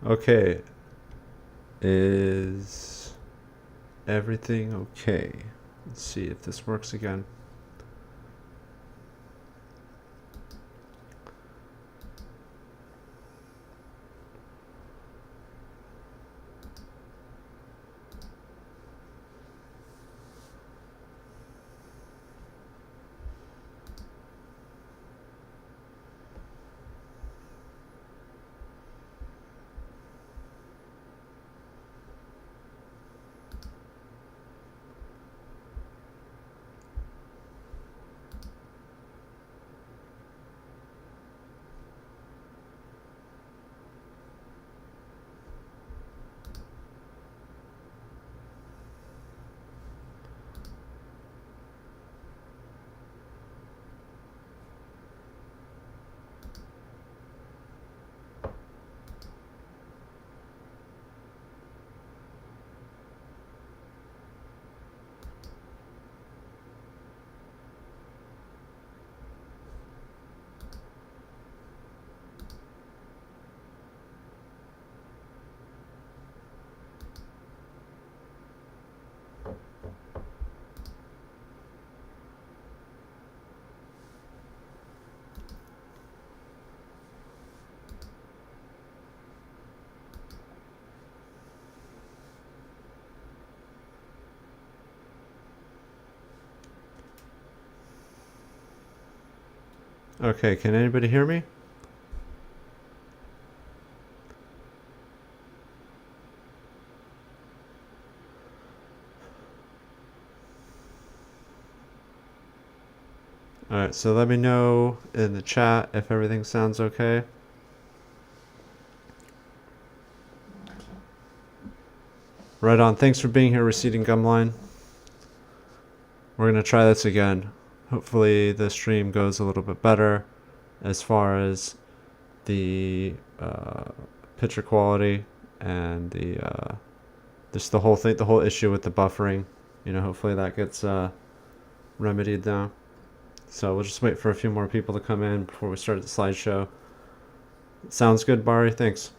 Okay. Is everything okay? Let's see if this works again. Okay, can anybody hear me? Alright, so let me know in the chat if everything sounds okay. Right on. Thanks for being here, Receding Gumline. We're going to try this again. Hopefully the stream goes a little bit better as far as the picture quality and the just the whole thing, the whole issue with the buffering. You know, hopefully that gets remedied now. So we'll just wait for a few more people to come in before we start the slideshow. Sounds good, Bari. Thanks.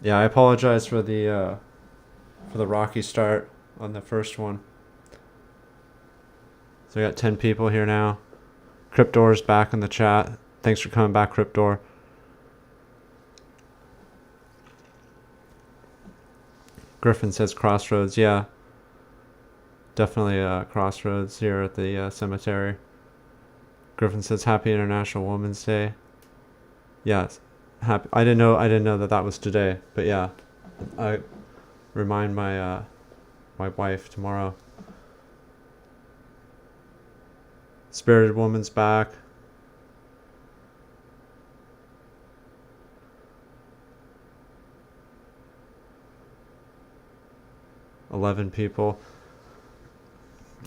Yeah, I apologize for the rocky start on the first one. So we got 10 people here now. Cryptor's back in the chat. Thanks for coming back, Cryptor. Griffin says Crossroads. Yeah, definitely Crossroads here at the cemetery. Griffin says Happy International Women's Day. Yes, happy. I didn't know that was today, but yeah, I remind my my wife tomorrow. Spirited Woman's back. $11 people.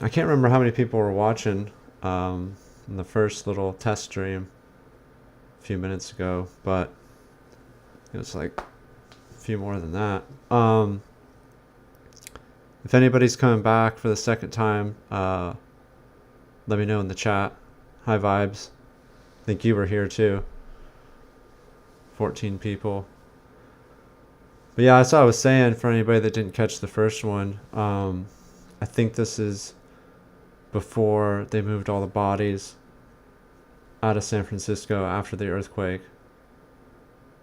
I can't remember how many people were watching in the first little test stream a few minutes ago, but it was like a few more than that. If anybody's coming back for the second time, let me know in the chat. Hi Vibes. I think you were here too. 14 people. But yeah, that's what I was saying for anybody that didn't catch the first one. I think this is before they moved all the bodies out of San Francisco after the earthquake.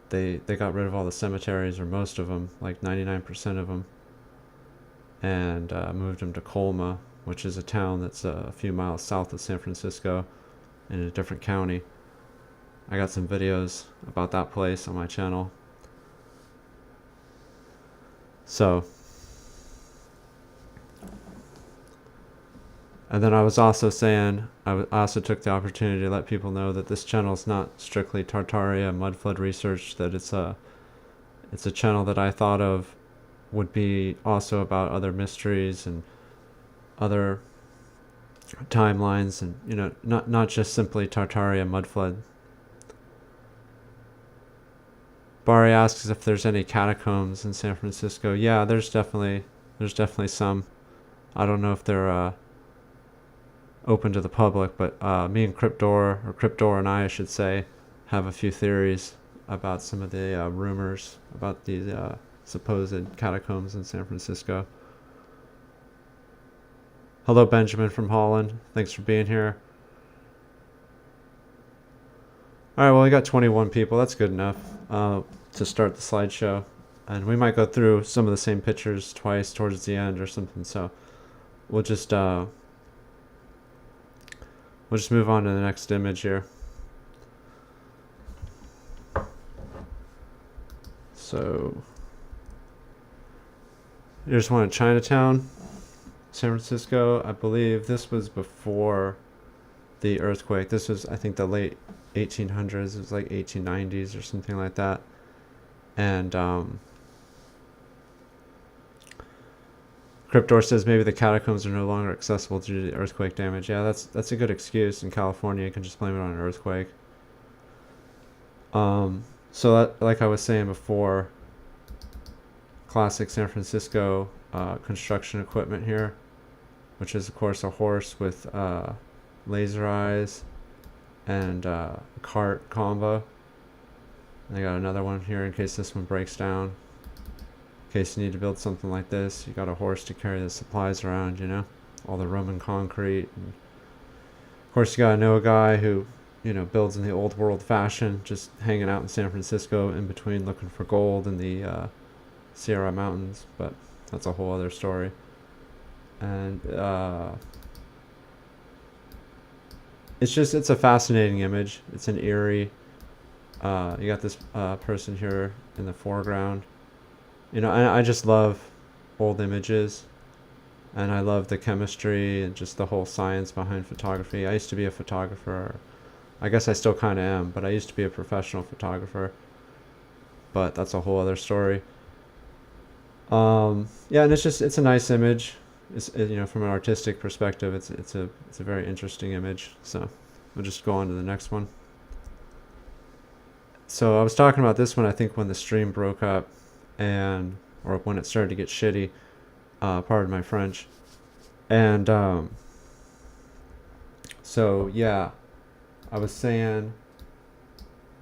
They got rid of all the cemeteries, or most of them, like 99% of them, and moved them to Colma, which is a town that's a few miles south of San Francisco in a different county. I got some videos about that place on my channel. So, and then I was also saying, I also took the opportunity to let people know that this channel is not strictly Tartaria Mudflood research, that it's a channel that I thought of would be also about other mysteries and other timelines, and you know, not just simply Tartaria Mudflood. Bari asks if there's any catacombs in San Francisco. Yeah, there's definitely some. I don't know if they're open to the public, but me and Cryptor and I should say, have a few theories about some of the rumors about these supposed catacombs in San Francisco. Hello, Benjamin from Holland. Thanks for being here. Alright, well, we got 21 people. That's good enough to start the slideshow. And we might go through some of the same pictures twice towards the end or something, so we'll just move on to the next image here. So here's one in Chinatown, San Francisco. I believe this was before the earthquake. This was, I think, the late 1800s. It was like 1890s or something like that. And Cryptor says maybe the catacombs are no longer accessible due to the earthquake damage. Yeah, that's a good excuse. In California, you can just blame it on an earthquake. So that, like I was saying before, classic San Francisco construction equipment here, which is of course a horse with laser eyes and cart combo. And I got another one here in case this one breaks down. In case you need to build something like this, you got a horse to carry the supplies around, you know, all the Roman concrete. And of course, you gotta know a guy who, you know, builds in the old world fashion, just hanging out in San Francisco in between looking for gold in the Sierra Mountains, but that's a whole other story. And it's a fascinating image. It's an eerie. You got this person here in the foreground. You know, I just love old images, and I love the chemistry and just the whole science behind photography. I used to be a photographer. I guess I still kind of am, but I used to be a professional photographer. But that's a whole other story. Yeah, and it's a nice image. You know, from an artistic perspective, it's a very interesting image. So we'll just go on to the next one. So I was talking about this one, I think, when the stream broke up, or when it started to get shitty. Pardon my French. And so yeah, I was saying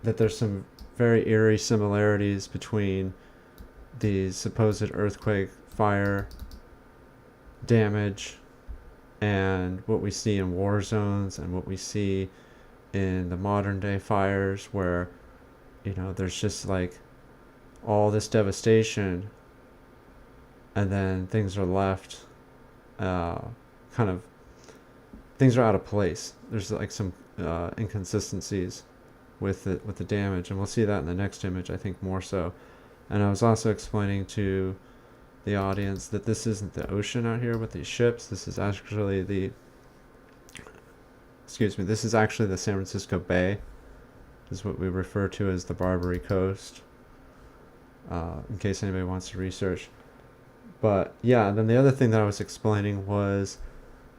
that there's some very eerie similarities between the supposed earthquake, fire, damage, and what we see in war zones and what we see in the modern day fires, where, you know, there's just like all this devastation, and then things are left kind of, things are out of place. There's like some inconsistencies with the damage, and we'll see that in the next image, I think, more so. And I was also explaining to the audience that this isn't the ocean out here with these ships. This is actually this is actually the San Francisco Bay. This is what we refer to as the Barbary Coast, in case anybody wants to research. But yeah, and then the other thing that I was explaining was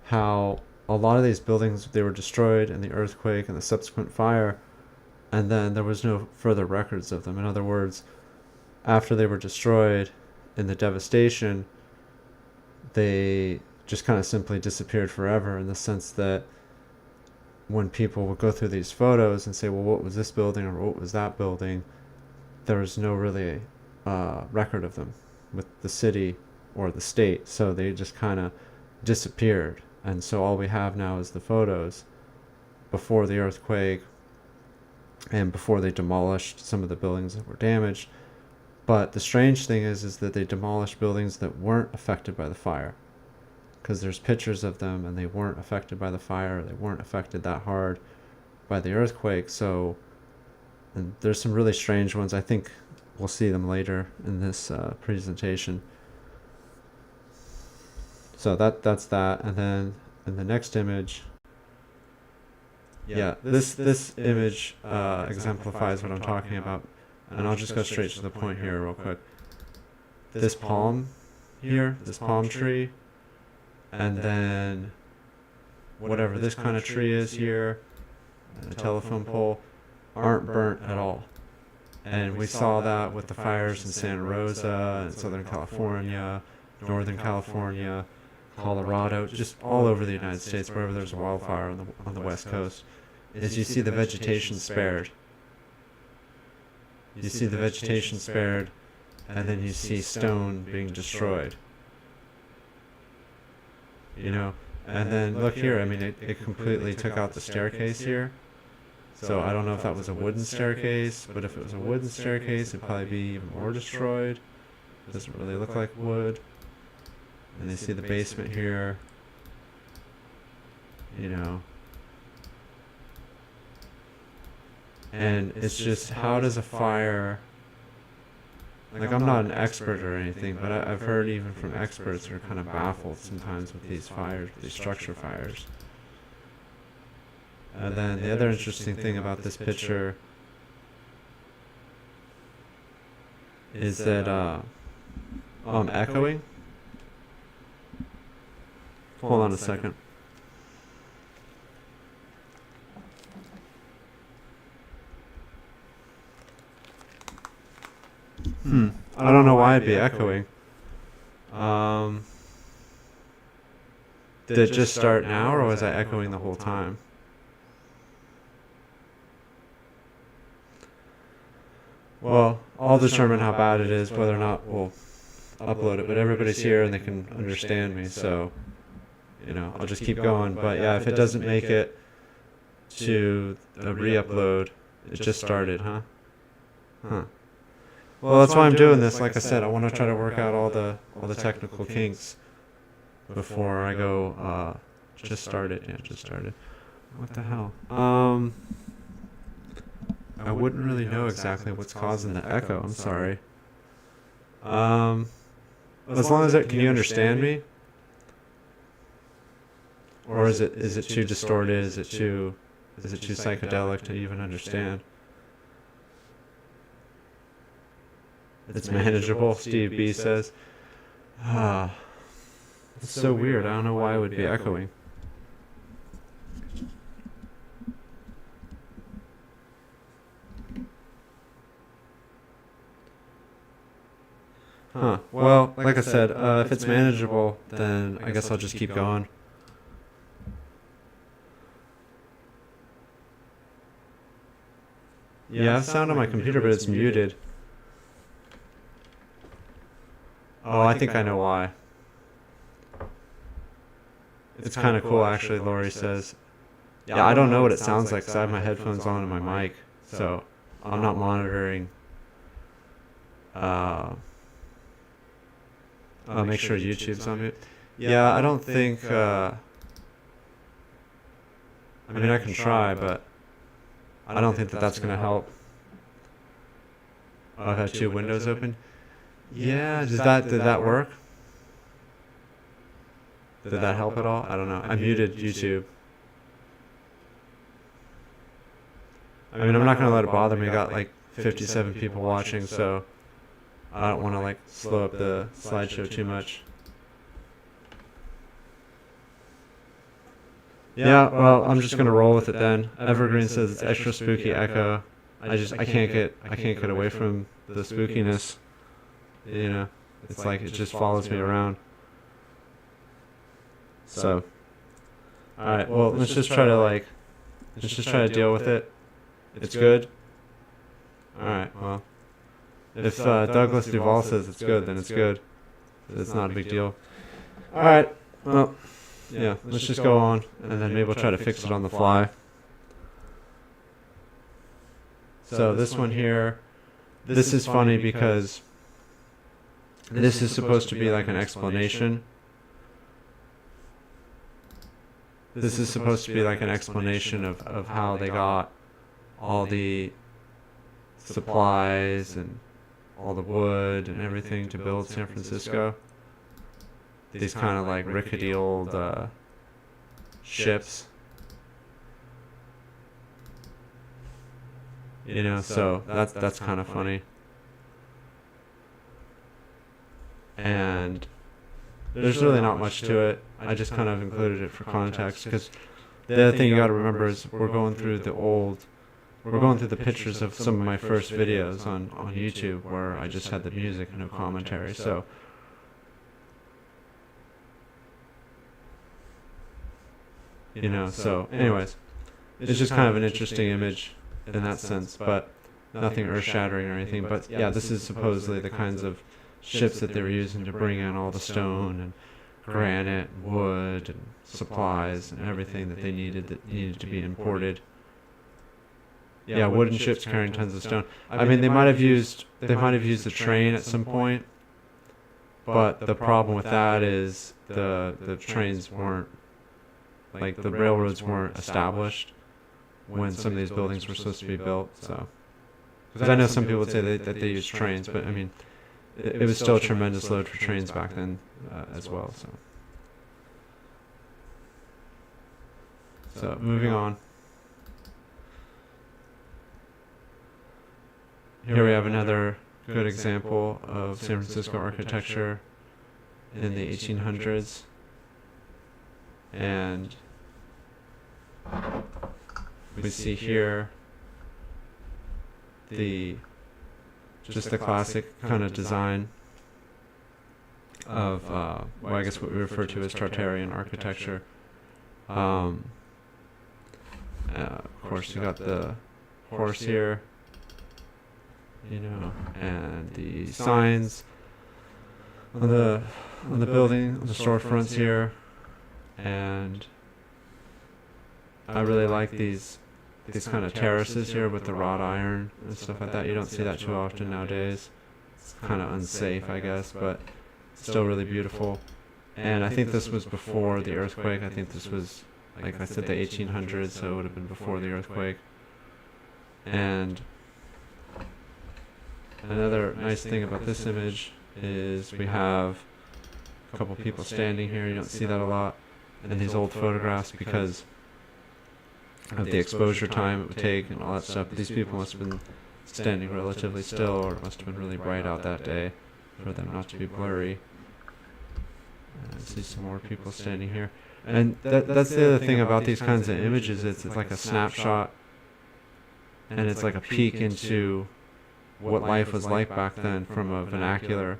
how a lot of these buildings, they were destroyed in the earthquake and the subsequent fire, and then there was no further records of them. In other words, after they were destroyed in the devastation, they just kind of simply disappeared forever, in the sense that when people would go through these photos and say, well, what was this building or what was that building, there was no really record of them with the city or the state, so they just kind of disappeared. And so all we have now is the photos before the earthquake and before they demolished some of the buildings that were damaged. But the strange thing is that they demolished buildings that weren't affected by the fire, because there's pictures of them and they weren't affected by the fire. They weren't affected that hard by the earthquake. So, and there's some really strange ones. I think we'll see them later in this presentation. So that's that. And then in the next image, yeah, this image exemplifies what I'm talking about. And I'll just go straight to the point here real quick. This palm here, this palm tree, and then whatever this kind of tree is here, and a telephone pole, aren't burnt at all. And we saw that with the fires in Santa Rosa and Southern California, Northern California, Colorado, just all over the United States, wherever there's a wildfire on the West Coast, is you see the vegetation spared. You see the vegetation spared, and then you see stone being destroyed. You know, and then look here, I mean, it completely took out the staircase here. So I don't know if that was a wooden staircase, but if it was a wooden staircase, it'd probably be even more destroyed. It doesn't really look like wood. And they see the basement here. You know. And it's just, how does a fire... Like, I'm not an expert or anything, but I've heard even from experts who are kind of baffled sometimes with these fires, these structure fires. And then the other interesting thing about this picture is that I'm echoing. Hold on a second. I don't know why I'd be echoing. Did it just start now, or was I echoing the whole time? Well, I'll determine how bad it is, whether or not we'll upload it. But everybody's here and they can understand me, so, you know, I'll just keep going. But yeah, if it doesn't make it to the re-upload, it just started, huh? Well, that's why I'm doing this. Like I said, I want to try to work out all the technical kinks before I go. Just started. Yeah, just started. What the hell? I wouldn't really know exactly what's causing the echo. I'm sorry. As long as can you understand me? Or is it too distorted? Is it too psychedelic to even understand? It's manageable, Steve B says. It's so weird. I don't know why it would be echoing. Well, like I said, if it's manageable, then I guess I'll just keep going. Yeah, I have sound on my computer, but it's muted. Oh, I think I know why. It's kind of cool, actually, Lori says. Yeah, I don't know what it sounds like because I have my headphones on and my mic, so I'm not monitoring. Make sure YouTube's on mute. Yeah, I don't think... I mean, I can try, but I don't think that's going to help. Oh, I've had two windows open. Yeah, did that work? Did that help at all? I don't know. I muted YouTube. I mean, I'm not going to let it bother me. I got like 57 people watching, so I don't want to like slow up the slideshow too much. Yeah, well, I'm just going to roll with it then. Evergreen says it's extra spooky echo. I can't get away from the spookiness. You know, it's like it just follows me around. So, alright, well, let's just try to deal with it. It's good. Alright, well, if Douglas Duvall says it's good, then it's good. It's not a big deal. Alright, well, yeah, let's just go on, and then maybe we'll try to fix it on the fly. So this one here, this is funny because this is supposed to be like an explanation. This is supposed to be like an explanation of how they got all the supplies and all the wood and everything to build San Francisco. These kind of like rickety old ships. You know, so that's kind of funny. And there's really not much to it. I just kind of included it for context because the other thing you got to remember is we're going through the pictures of some of my first videos on YouTube where I just had the music and no commentary. So you know. So anyways, it's just kind of an interesting image in that sense, but nothing earth-shattering or anything. But yeah, this is supposedly the kinds of ships that they were using to bring in all the stone and granite and wood and supplies and everything that they needed to be imported. Yeah, wooden ships carrying tons of stone. I mean, they might have used a train at some point, but the problem with that is the trains weren't, like, the railroads weren't established when some of these buildings were supposed to be built. So, because I know some people would say that they used trains, but I mean, it was still a tremendous load for trains back then as well. So moving on. Here we have another good example of San Francisco architecture in the 1800s. And we see here just the classic kind of design of, I guess what we refer to as Tartarian architecture. Of course, you got the horse here, you know, and the signs on the building, on the storefronts here, and I really like these kind of terraces here with the wrought iron and stuff like that. You don't see that too often nowadays. It's kind of unsafe, I guess, but still really beautiful. And I think this was before the earthquake. I think this was, like I said, the 1800s, so it would have been before the earthquake. And another nice thing about this image is we have a couple people standing here. You don't see that a lot in these old photographs because of the exposure time it would take and all that stuff. But these people must have been standing relatively still, or it must have been really bright out that day for them not to be blurry. I see some more people standing here. And that's the other thing about these kinds of images. It's like a snapshot, and it's like a peek into what life was like back then from a vernacular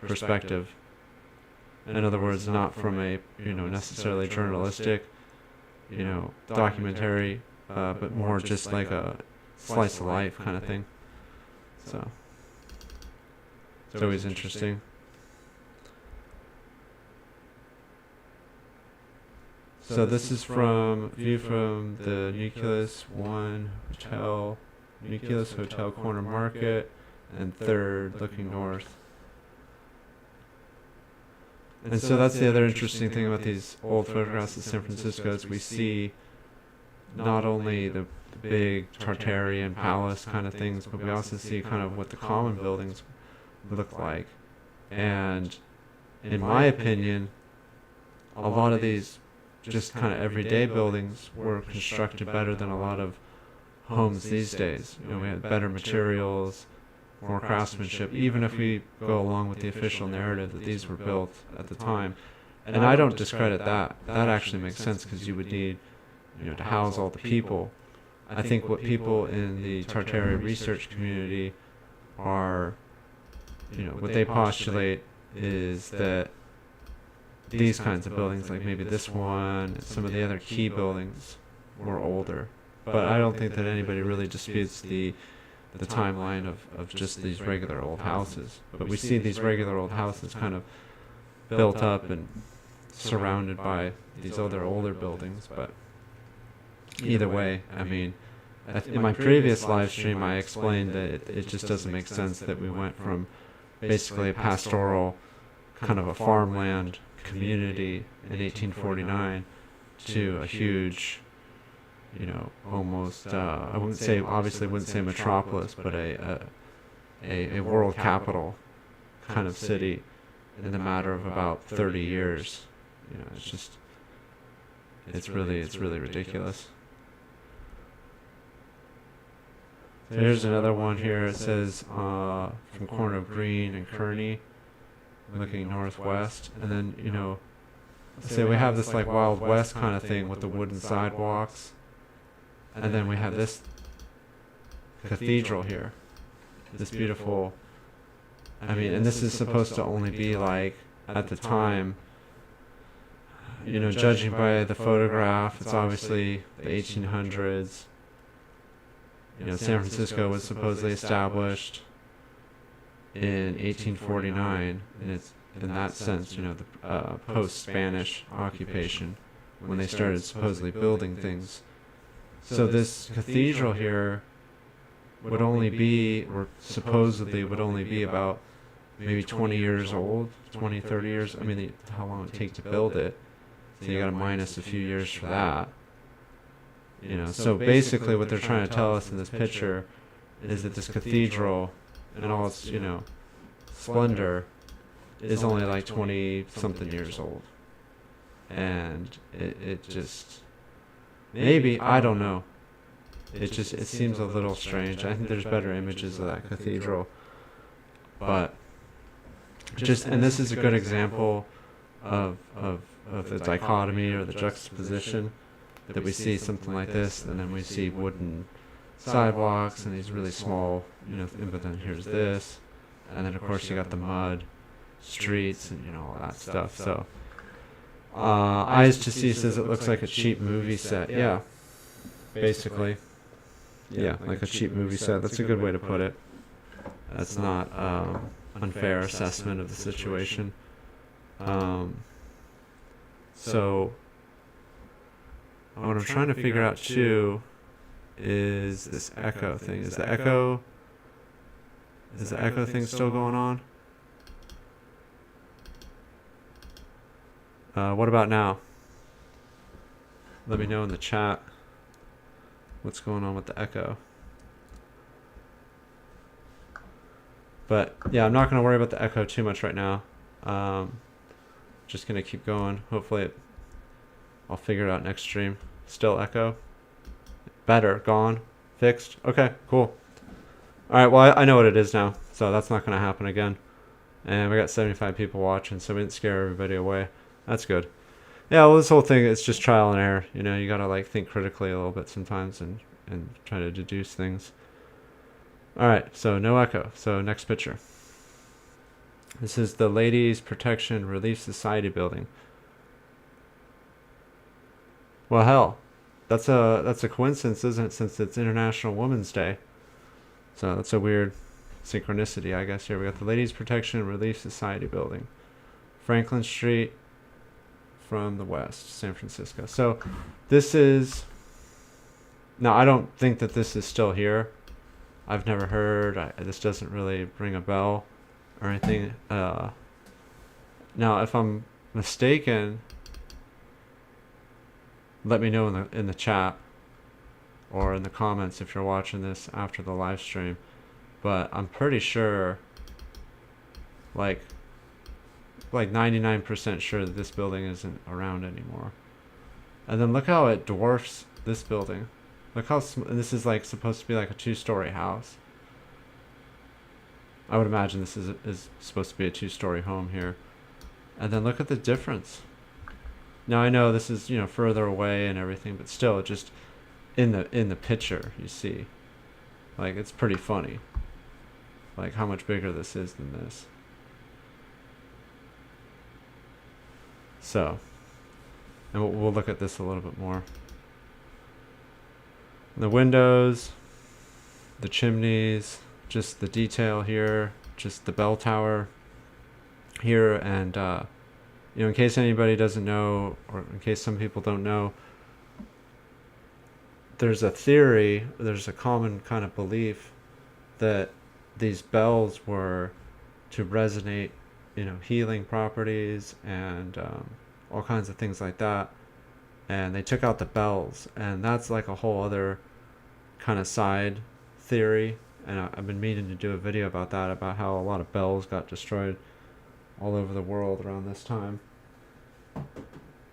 perspective. In other words, not from a, necessarily journalistic, documentary, but more just like a slice of life kind of thing. So it's always interesting. So this is view from the Nucleus Hotel Corner Market, and 3rd looking north. And so that's the other interesting thing about these old photographs of San Francisco is we see not only the big Tartarian palace kind of things, but we also see kind of what the common buildings look like. And in my opinion, a lot of these just kind of everyday buildings were constructed better than a lot of homes these days. We had better materials, more craftsmanship, even if we go along with the official narrative that these were built at the time. And I don't discredit that. That actually makes sense because you would need, to house all the people. I think what people in the Tartaria research community are, what they postulate is that these kinds of buildings, like maybe this one and some of the other key buildings, were older. But I don't think that anybody really disputes the timeline of just these regular old houses. But we see these regular old houses kind of built up and surrounded by these other older buildings. But either way, I mean, in my previous live stream I explained that it just doesn't make sense that we went from basically a pastoral kind of a farmland community in 1849 to a huge, almost, I wouldn't say metropolis, but a world capital kind of city in the matter of about 30 years. It's really ridiculous. So here's another one here. It says from corner of Green and Kearny, looking northwest, and then say we have this like Wild West kind of thing with the wooden sidewalks, and then we have this cathedral here, this beautiful, and this is supposed to only be like, at the time, judging by the photograph, it's obviously the 1800s. San Francisco was supposedly established in 1849, and it's in that sense, the post-Spanish occupation, when they started supposedly building things. So this cathedral here would only be, or supposedly would only be about maybe 20 years old, 20, 30 years. I mean, how long it would take to build it. So you got to minus a few years for that. So basically what they're trying to tell us in this picture is that this cathedral, in all its, splendor, is only like 20 something years old. And it just, maybe, I don't know. It seems a little strange. I think there's better images of that cathedral. But and this is a good example of the dichotomy or the juxtaposition, that we see something like this, and then we see wooden sidewalks and these really small, but then here's this, and then of course you got the mud streets and all that stuff. So Eyes to See says it looks like a cheap movie set. Yeah, basically. Yeah, like a cheap movie set. That's a good way to put it. That's not unfair assessment of the situation. So what I'm trying to figure out too is this echo thing. Is the echo thing still going on? What about now? Let me know in the chat what's going on with the echo. But yeah, I'm not going to worry about the echo too much right now. Just going to keep going. Hopefully I'll figure it out next stream. Still echo? Better. Gone? Fixed? Okay, cool. Alright, well I know what it is now, so that's not going to happen again. And we got 75 people watching, so we didn't scare everybody away. That's good. Yeah, well, this whole thing is just trial and error. You got to think critically a little bit sometimes and try to deduce things. Alright, so no echo. So next picture. This is the Ladies Protection Relief Society building. Well, hell, that's a coincidence, isn't it, since it's International Women's Day. So that's a weird synchronicity, I guess. Here we got the Ladies Protection Relief Society building. Franklin Street from the west, San Francisco. So this is... Now, I don't think that this is still here. I've never heard. This doesn't really ring a bell or anything. Now, if I'm mistaken, let me know in the chat or in the comments if you're watching this after the live stream. But I'm pretty sure, like 99% sure that this building isn't around anymore. And then look how it dwarfs this building. Look how this is supposed to be like a 2-story house. I would imagine this is supposed to be a 2-story home here. And then look at the difference. Now I know this is further away and everything, but still, just in the picture you see, it's pretty funny. How much bigger this is than this. So, and we'll look at this a little bit more. The windows, the chimneys, just the detail here, just the bell tower here, and in case anybody doesn't know, or in case some people don't know, there's a theory, there's a common kind of belief that these bells were to resonate, healing properties and all kinds of things like that. And they took out the bells, and that's a whole other kind of side theory. And I've been meaning to do a video about that, about how a lot of bells got destroyed all over the world around this time.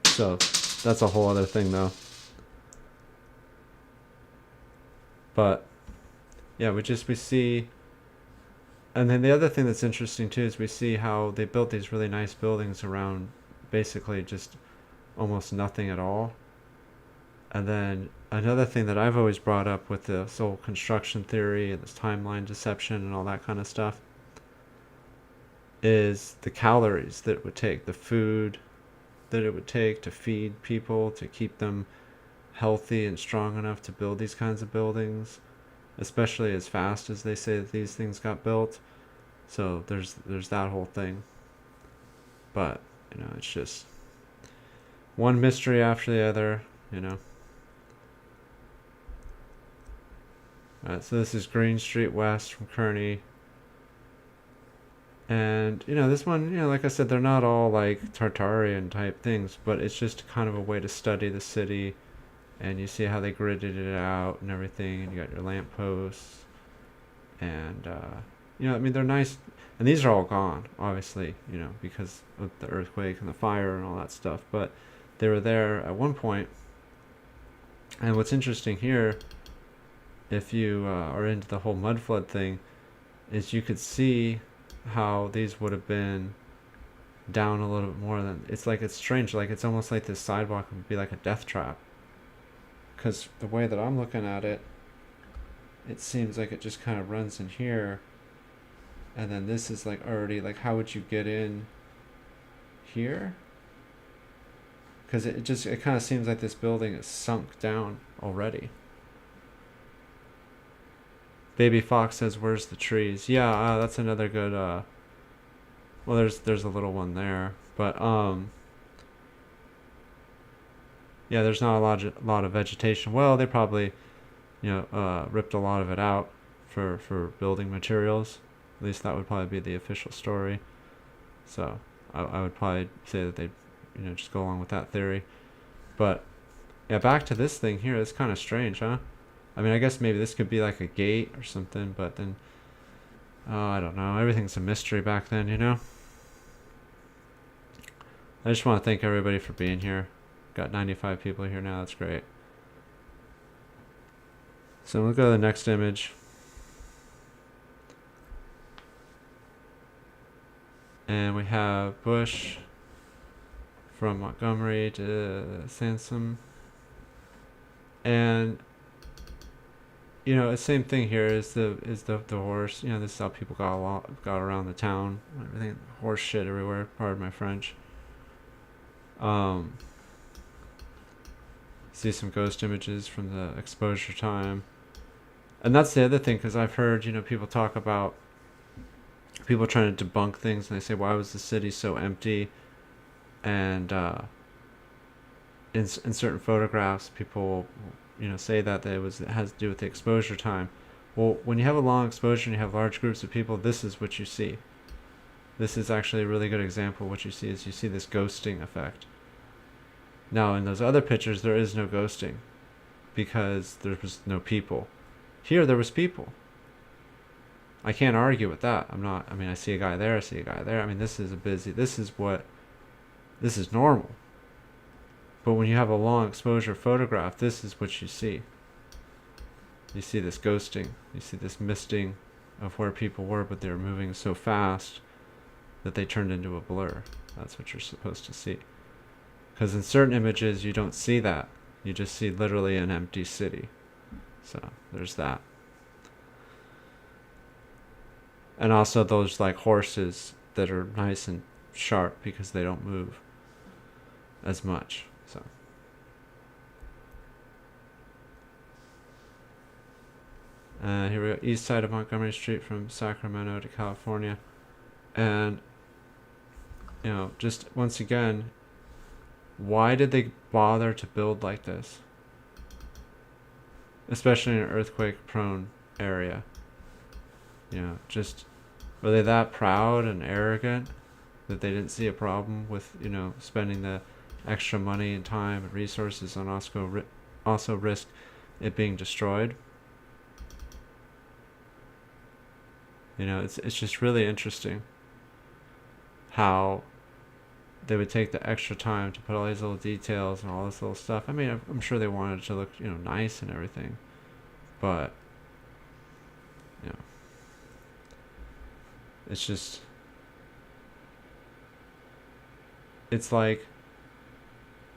So that's a whole other thing though. But yeah, we see, and then the other thing that's interesting too is we see how they built these really nice buildings around basically just almost nothing at all. And then another thing that I've always brought up with this whole construction theory and this timeline deception and all that kind of stuff is the calories that it would take, the food, that it would take to feed people, to keep them healthy and strong enough to build these kinds of buildings, especially as fast as they say that these things got built. So there's that whole thing. But, it's just one mystery after the other. Alright, so this is Green Street West from Kearney. And, this one, like I said, they're not all like Tartarian type things, but it's just kind of a way to study the city. And you see how they gridded it out and everything, and you got your lampposts. And, they're nice. And these are all gone, obviously, because of the earthquake and the fire and all that stuff. But they were there at one point. And what's interesting here, if you are into the whole Mudflood thing, is you could see how these would have been down a little bit more than... It's strange, like it's almost like this sidewalk would be like a death trap. Because the way that I'm looking at it, it seems like it just kind of runs in here. And then this is like already, like how would you get in here? Because it kind of seems like this building is sunk down already. Baby Fox says, "Where's the trees?" Yeah, that's another good. Well, there's a little one there, but yeah, there's not a lot of vegetation. Well, they probably, ripped a lot of it out for building materials. At least that would probably be the official story. So I would probably say that they, just go along with that theory. But yeah, back to this thing here. It's kind of strange, huh? I mean, I guess maybe this could be like a gate or something, but then, I don't know. Everything's a mystery back then, I just want to thank everybody for being here. Got 95 people here now. That's great. So we'll go to the next image. And we have Bush from Montgomery to Sansom. And the same thing here is the horse. This is how people got around the town. Everything, horse shit everywhere. Pardon my French. See some ghost images from the exposure time, and that's the other thing, because I've heard people talk about people trying to debunk things, and they say, why was the city so empty? And in certain photographs, people say that it has to do with the exposure time. Well, when you have a long exposure and you have large groups of people, this is what you see. This is actually a really good example of what you see. Is you see this ghosting effect. Now, in those other pictures, there is no ghosting because there was no people. Here, there was people. I can't argue with that. I see a guy there, I see a guy there. This is normal. But when you have a long exposure photograph, this is what you see. You see this ghosting. You see this misting of where people were, but they were moving so fast that they turned into a blur. That's what you're supposed to see. Because in certain images, you don't see that. You just see literally an empty city. So there's that. And also those like horses that are nice and sharp because they don't move as much. So here we go, east side of Montgomery Street from Sacramento to California. And just once again, why did they bother to build like this? Especially in an earthquake prone area. Just were they that proud and arrogant that they didn't see a problem with, spending the extra money and time and resources and also risk it being destroyed? It's just really interesting how they would take the extra time to put all these little details and all this little stuff. I'm sure they wanted it to look, nice and everything, but it's just, it's like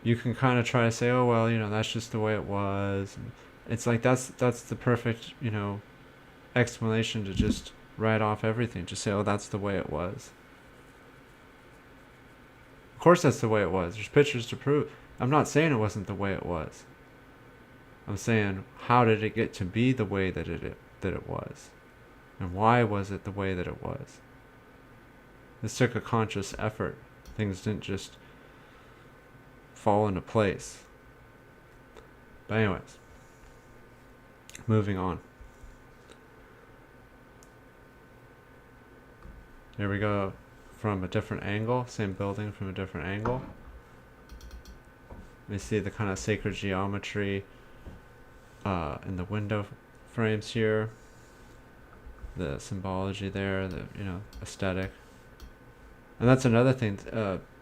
you can kind of try to say, oh well, that's just the way it was. And it's like that's the perfect explanation to just write off everything. Just say, oh, that's the way it was. Of course that's the way it was. There's pictures to prove. I'm not saying it wasn't the way it was. I'm saying, how did it get to be the way that it was? And why was it the way that it was? This took a conscious effort. Things didn't just fall into place. But anyways, moving on. Here we go from a different angle, same building from a different angle. We see the kind of sacred geometry in the window frames here. The symbology there, the aesthetic. And that's another thing,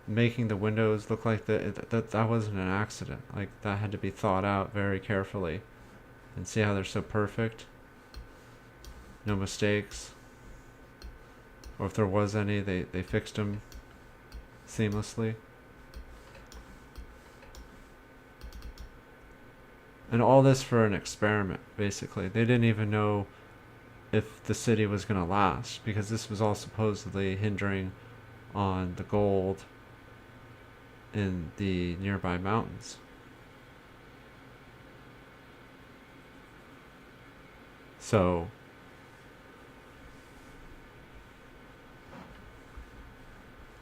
making the windows look like that wasn't an accident. Like, that had to be thought out very carefully. And see how they're so perfect? No mistakes. Or if there was any, they fixed them seamlessly. And all this for an experiment, basically. They didn't even know if the city was going to last, because this was all supposedly hindering on the gold in the nearby mountains. So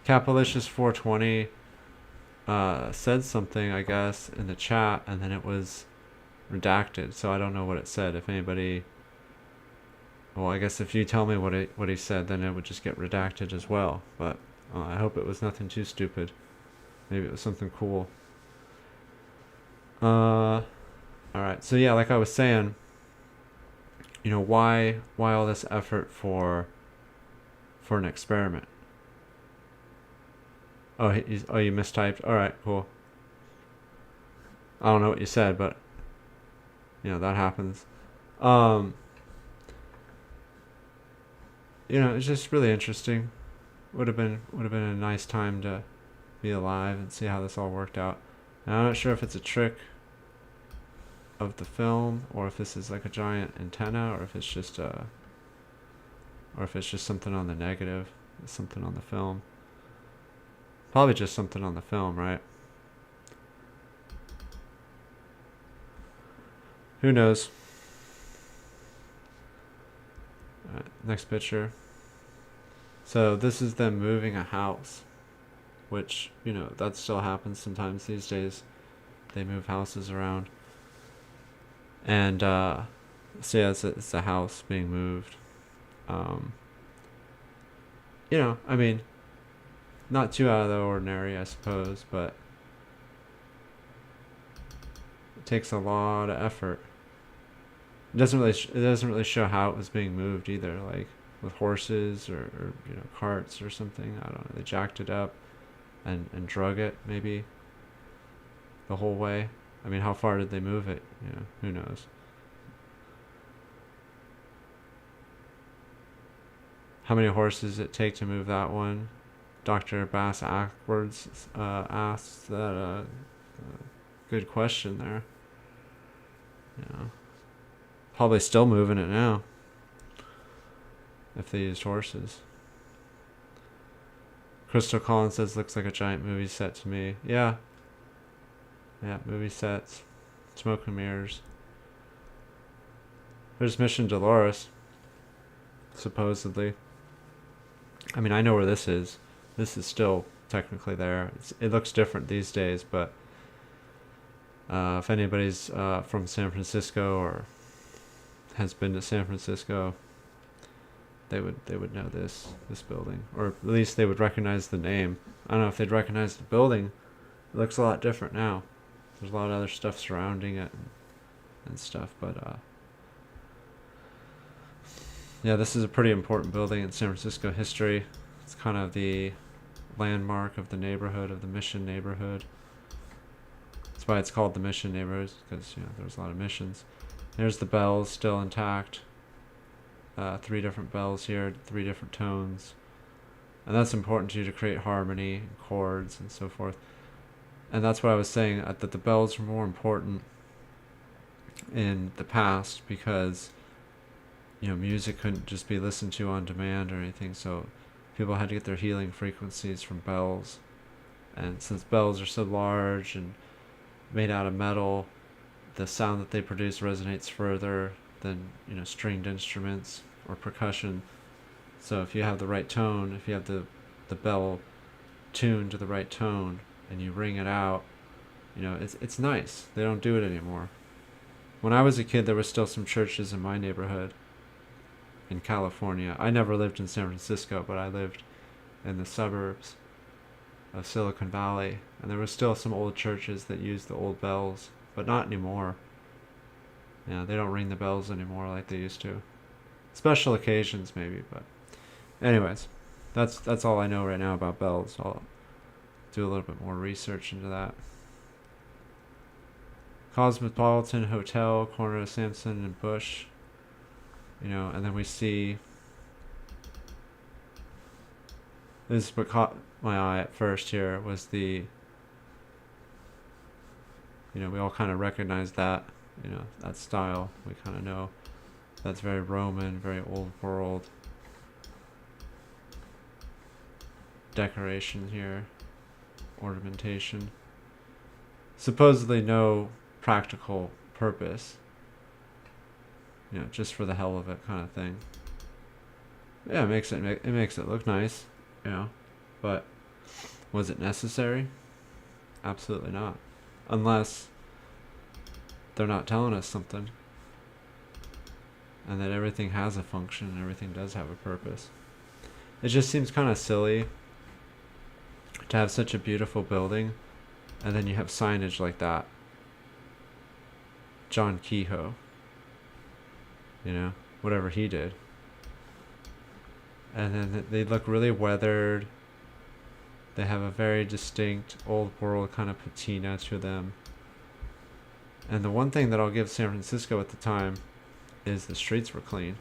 Capalicious 420 said something, I guess, in the chat, and then it was redacted, so I don't know what it said. If anybody, well, I guess if you tell me what he said, then it would just get redacted as well. But I hope it was nothing too stupid. Maybe it was something cool. All right. So yeah, like I was saying, why all this effort for an experiment? Oh, you mistyped. All right, cool. I don't know what you said, but that happens. It's just really interesting. Would have been a nice time to be alive and see how this all worked out. And I'm not sure if it's a trick of the film, or if this is like a giant antenna, or if it's just something on the negative, something on the film. Probably just something on the film, right? Who knows? Alright, next picture. So this is them moving a house, which, that still happens sometimes these days. They move houses around. And, so yeah, it's a house being moved. I mean, not too out of the ordinary, I suppose, but it takes a lot of effort. It doesn't really show how it was being moved either, like with horses or carts or something. I don't know. They jacked it up and drug it maybe the whole way. I mean, how far did they move it? Who knows? How many horses did it take to move that one? Dr. Bass Ackwards asks that. Good question there. Probably still moving it now, if they used horses. Crystal Collins says, looks like a giant movie set to me. Yeah, movie sets, smoke and mirrors. There's Mission Dolores, supposedly. I mean, I know where this is. This is still technically there. It looks different these days, but if anybody's from San Francisco or has been to San Francisco, they would know this building, or at least they would recognize the name. I don't know if they'd recognize the building. It looks a lot different now. There's a lot of other stuff surrounding it and stuff, but yeah, this is a pretty important building in San Francisco history. It's kind of the landmark of the neighborhood, of the Mission neighborhood. That's why it's called the Mission neighborhood, because there's a lot of missions. There's the bells still intact. 3 different bells here, 3 different tones. And that's important to create harmony, and chords, and so forth. And that's what I was saying, that the bells were more important in the past because, music couldn't just be listened to on demand or anything, so people had to get their healing frequencies from bells. And since bells are so large and made out of metal, the sound that they produce resonates further than, stringed instruments or percussion. So if you have the right tone, if you have the bell tuned to the right tone and you ring it out, it's nice. They don't do it anymore. When I was a kid, there were still some churches in my neighborhood in California. I never lived in San Francisco, but I lived in the suburbs of Silicon Valley, and there were still some old churches that used the old bells, but not anymore. They don't ring the bells anymore like they used to. Special occasions maybe, but anyways, that's all I know right now about bells. I'll do a little bit more research into that. Cosmopolitan Hotel, corner of Sampson and Bush. And then we see, this is what caught my eye at first here, was the, we all kind of recognize that, that style. We kind of know that's very Roman, very old world decoration here, ornamentation. Supposedly no practical purpose, just for the hell of it kind of thing. Yeah, it makes it look nice, but was it necessary? Absolutely not, unless they're not telling us something, and that everything has a function and everything does have a purpose. It just seems kind of silly to have such a beautiful building and then you have signage like that. John Kehoe, whatever he did. And then they look really weathered. They have a very distinct old world kind of patina to them. And the one thing that I'll give San Francisco at the time is the streets were clean.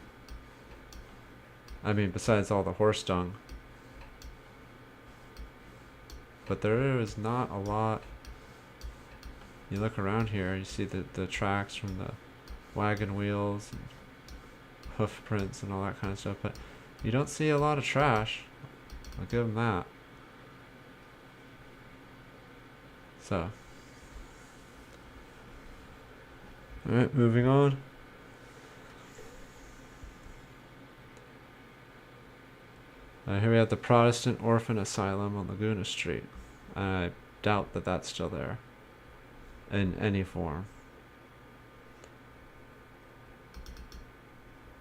I mean, besides all the horse dung. But there is not a lot. You look around here, you see the tracks from the wagon wheels and hoof prints and all that kind of stuff, but you don't see a lot of trash. I'll give them that. So, alright, moving on. Here we have the Protestant Orphan Asylum on Laguna Street. I doubt that that's still there in any form.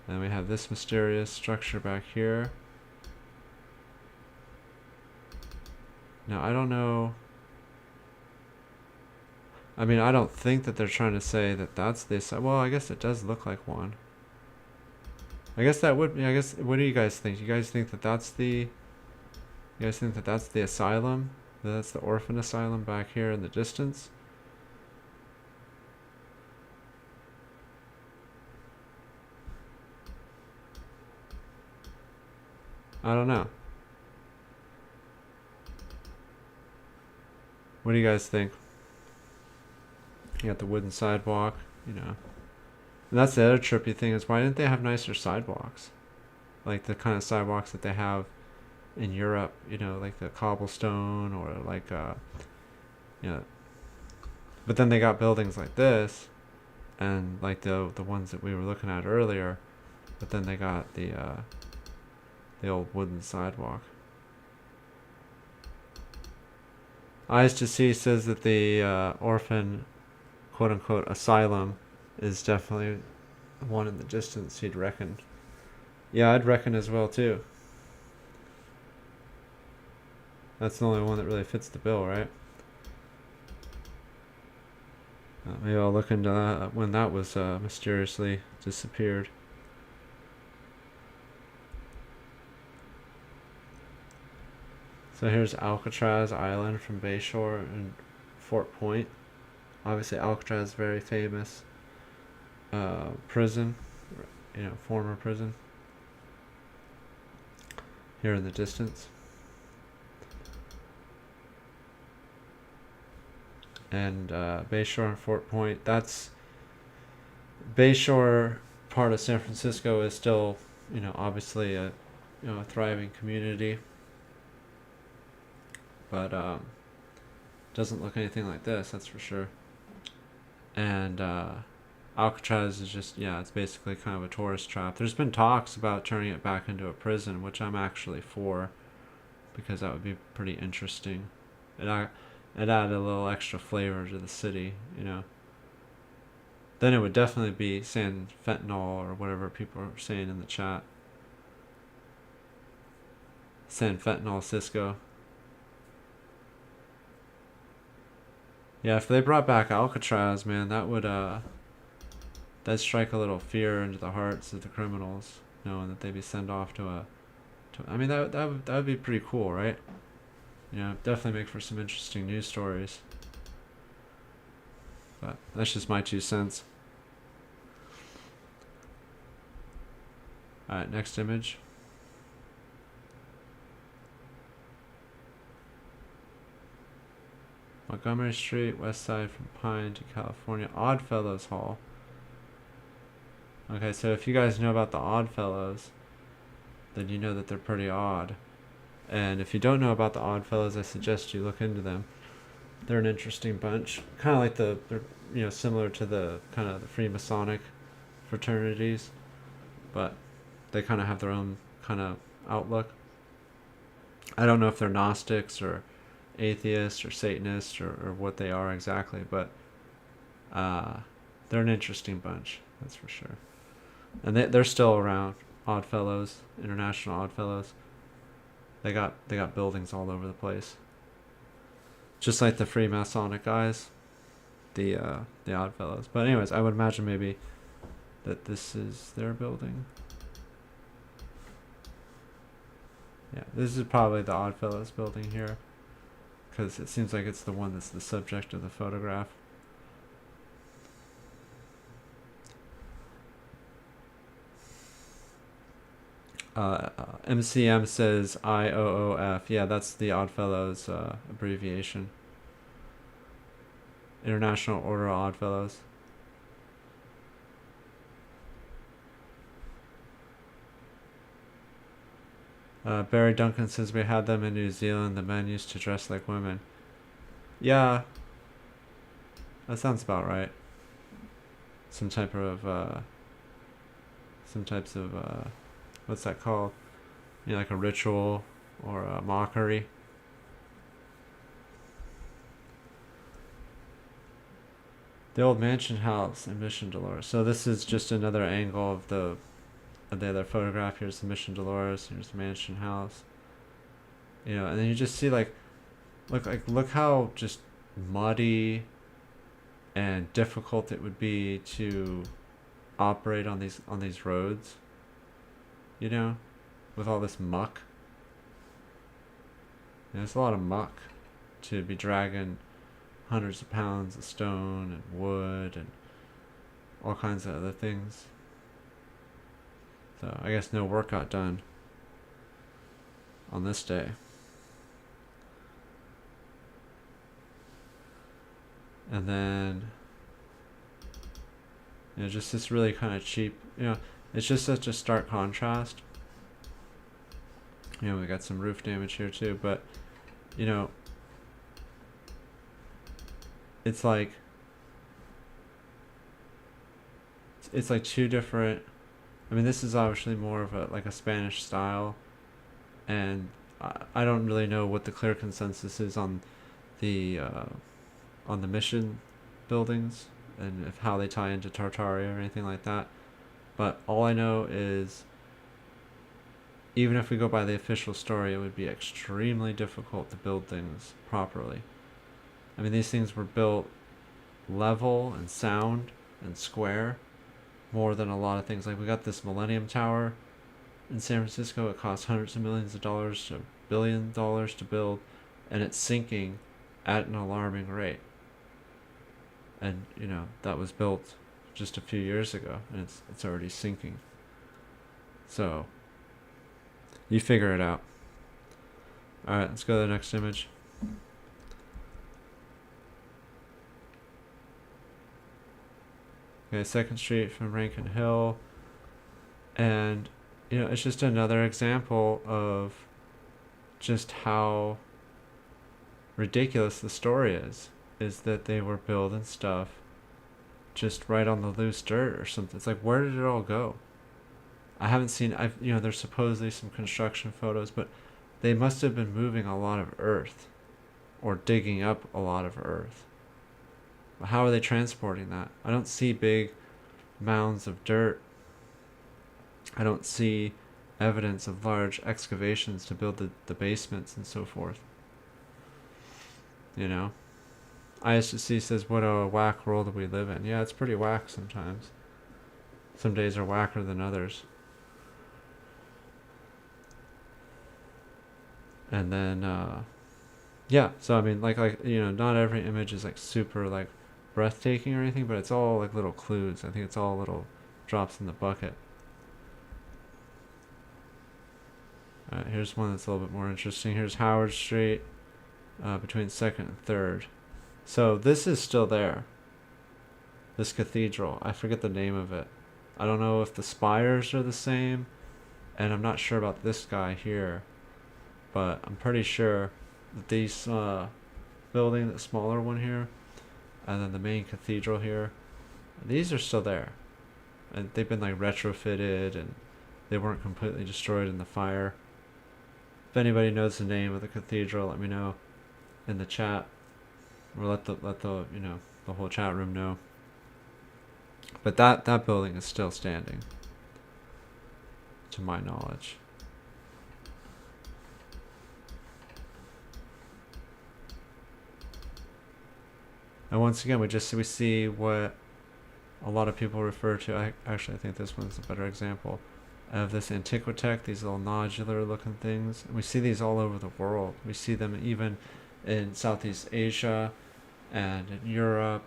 And we have this mysterious structure back here. Now, I don't know. I mean, I don't think that they're trying to say that that's this. Well, I guess it does look like one. I guess that would be, what do you guys think? You guys think that that's the asylum? That that's the orphan asylum back here in the distance? I don't know. What do you guys think? You got the wooden sidewalk, And that's the other trippy thing, is why didn't they have nicer sidewalks? Like the kind of sidewalks that they have in Europe, like the cobblestone or like, But then they got buildings like this, and like the ones that we were looking at earlier, but then they got the old wooden sidewalk. Eyes to See says that the orphan, quote-unquote, asylum is definitely one in the distance he'd reckon. Yeah, I'd reckon as well, too. That's the only one that really fits the bill, right? Maybe I'll look into that when that was mysteriously disappeared. So here's Alcatraz Island from Bayshore and Fort Point. Obviously Alcatraz, very famous prison, former prison. Here in the distance. And Bayshore and Fort Point, that's Bayshore part of San Francisco is still, obviously a thriving community. But Doesn't look anything like this, that's for sure. And Alcatraz is just, yeah, it's basically kind of a tourist trap. There's been talks about turning it back into a prison, which I'm actually for, because that would be pretty interesting. It add a little extra flavor to the city, you know. Then it would definitely be San Fentanyl or whatever people are saying in the chat. San Fentanyl Cisco. Yeah, if they brought back Alcatraz, man, that would that'd strike a little fear into the hearts of the criminals, knowing that they'd be sent off to a. I mean, that would be pretty cool, right? You know, definitely make for some interesting news stories. But that's just my 2 cents. Alright, next image. Montgomery Street, west side from Pine to California. Oddfellows Hall. Okay, so if you guys know about the Oddfellows, then you know that they're pretty odd. And if you don't know about the Oddfellows, I suggest you look into them. They're an interesting bunch. Kind of like they're, you know, similar to the kind of the Freemasonic fraternities, but they kind of have their own kind of outlook. I don't know if they're Gnostics or atheists or Satanists or what they are exactly, but they're an interesting bunch, that's for sure. And they're still around. Oddfellows, International Oddfellows. They got buildings all over the place. Just like the Freemasonic guys, the Oddfellows. But anyways, I would imagine maybe that this is their building. Yeah, this is probably the Oddfellows building here, because it seems like it's the one that's the subject of the photograph. MCM says IOOF. Yeah, that's the Oddfellows abbreviation. International Order of Oddfellows. Barry Duncan says we had them in New Zealand. The men used to dress like women. Yeah, that sounds about right. Some types of what's that called? You know, like a ritual or a mockery. The old mansion house in Mission Dolores. So this is just another angle of the other photograph. Here's the Mission Dolores. Here's the mansion house. You know, and then you just see look how just muddy and difficult it would be to operate on these roads. You know, with all this muck. And there's a lot of muck to be dragging hundreds of pounds of stone and wood and all kinds of other things. So I guess no work got done on this day. And then, you know, just this really kind of cheap, you know, it's just such a stark contrast. You know, we got some roof damage here too, but, you know, it's like two different. I mean, this is obviously more of a Spanish style, and I don't really know what the clear consensus is on the mission buildings and if how they tie into Tartaria or anything like that. But all I know is, even if we go by the official story, it would be extremely difficult to build things properly. I mean, these things were built level and sound and square more than a lot of things. Like, we got this Millennium Tower in San Francisco. It cost hundreds of millions of dollars to $1 billion to build, and it's sinking at an alarming rate. And, you know, that was built just a few years ago, and it's already sinking. So you figure it out. Alright, let's go to the next image. Okay, 2nd Street from Rankin Hill. And, you know, it's just another example of just how ridiculous the story is that they were building stuff just right on the loose dirt or something. It's like, where did it all go? I haven't seen, there's supposedly some construction photos, but they must have been moving a lot of earth or digging up a lot of earth. But how are they transporting that? I don't see big mounds of dirt. I don't see evidence of large excavations to build the basements and so forth. ISC says, what a whack world we live in. Yeah, it's pretty whack sometimes. Some days are whacker than others. And then, so I mean, like, not every image is like super like breathtaking or anything, but it's all like little clues. I think it's all little drops in the bucket. Alright, here's one that's a little bit more interesting. Here's Howard Street, between 2nd and 3rd. So this is still there. This cathedral. I forget the name of it. I don't know if the spires are the same, and I'm not sure about this guy here. But I'm pretty sure that these building, the smaller one here, and then the main cathedral here, these are still there. And they've been like retrofitted, and they weren't completely destroyed in the fire. If anybody knows the name of the cathedral, let me know in the chat, or let the the whole chat room know. But that building is still standing, to my knowledge. And once again, we see what a lot of people refer to. I think this one's a better example of this antiquitech, these little nodular looking things. And we see these all over the world. We see them even in Southeast Asia and in Europe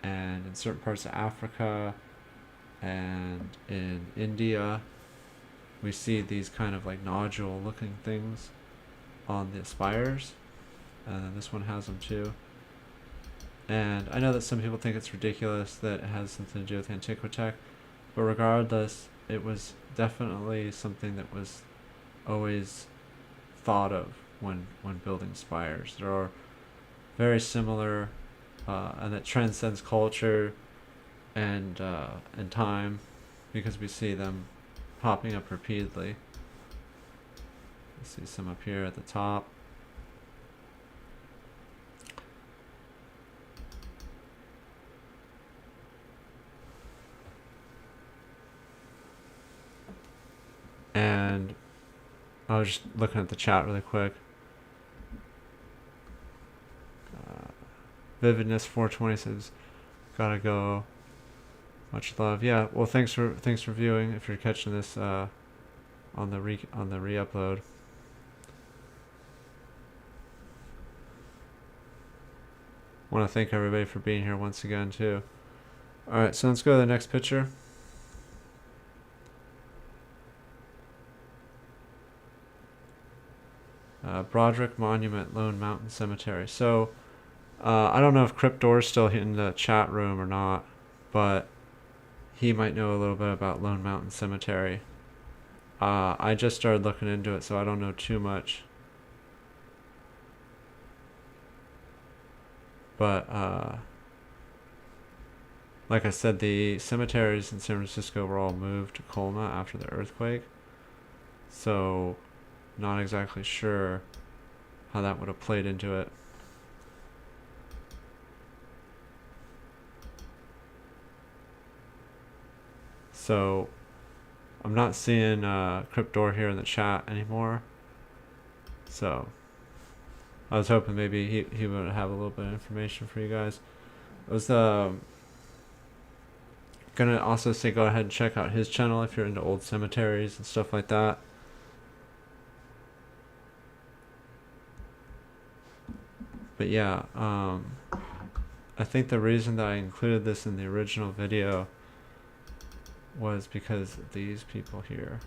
and in certain parts of Africa and in India. We see these kind of like nodule looking things on the spires. And then this one has them too. And I know that some people think it's ridiculous that it has something to do with antiquitech, but regardless, it was definitely something that was always thought of when building spires. There are very similar, and it transcends culture and time, because we see them popping up repeatedly. You see some up here at the top. And I was just looking at the chat really quick. Vividness 420 says, "Gotta go. Much love." Yeah. Well, thanks for viewing. If you're catching this on the re-upload. Want to thank everybody for being here once again too. All right, so let's go to the next picture. Broderick Monument, Lone Mountain Cemetery. So, I don't know if Cryptor's still in the chat room or not, but he might know a little bit about Lone Mountain Cemetery. I just started looking into it, so I don't know too much. But, like I said, the cemeteries in San Francisco were all moved to Colma after the earthquake. So, not exactly sure how that would have played into it. So, I'm not seeing Cryptor here in the chat anymore. So, I was hoping maybe he would have a little bit of information for you guys. I was gonna also say go ahead and check out his channel if you're into old cemeteries and stuff like that. But yeah, I think the reason that I included this in the original video was because of these people here.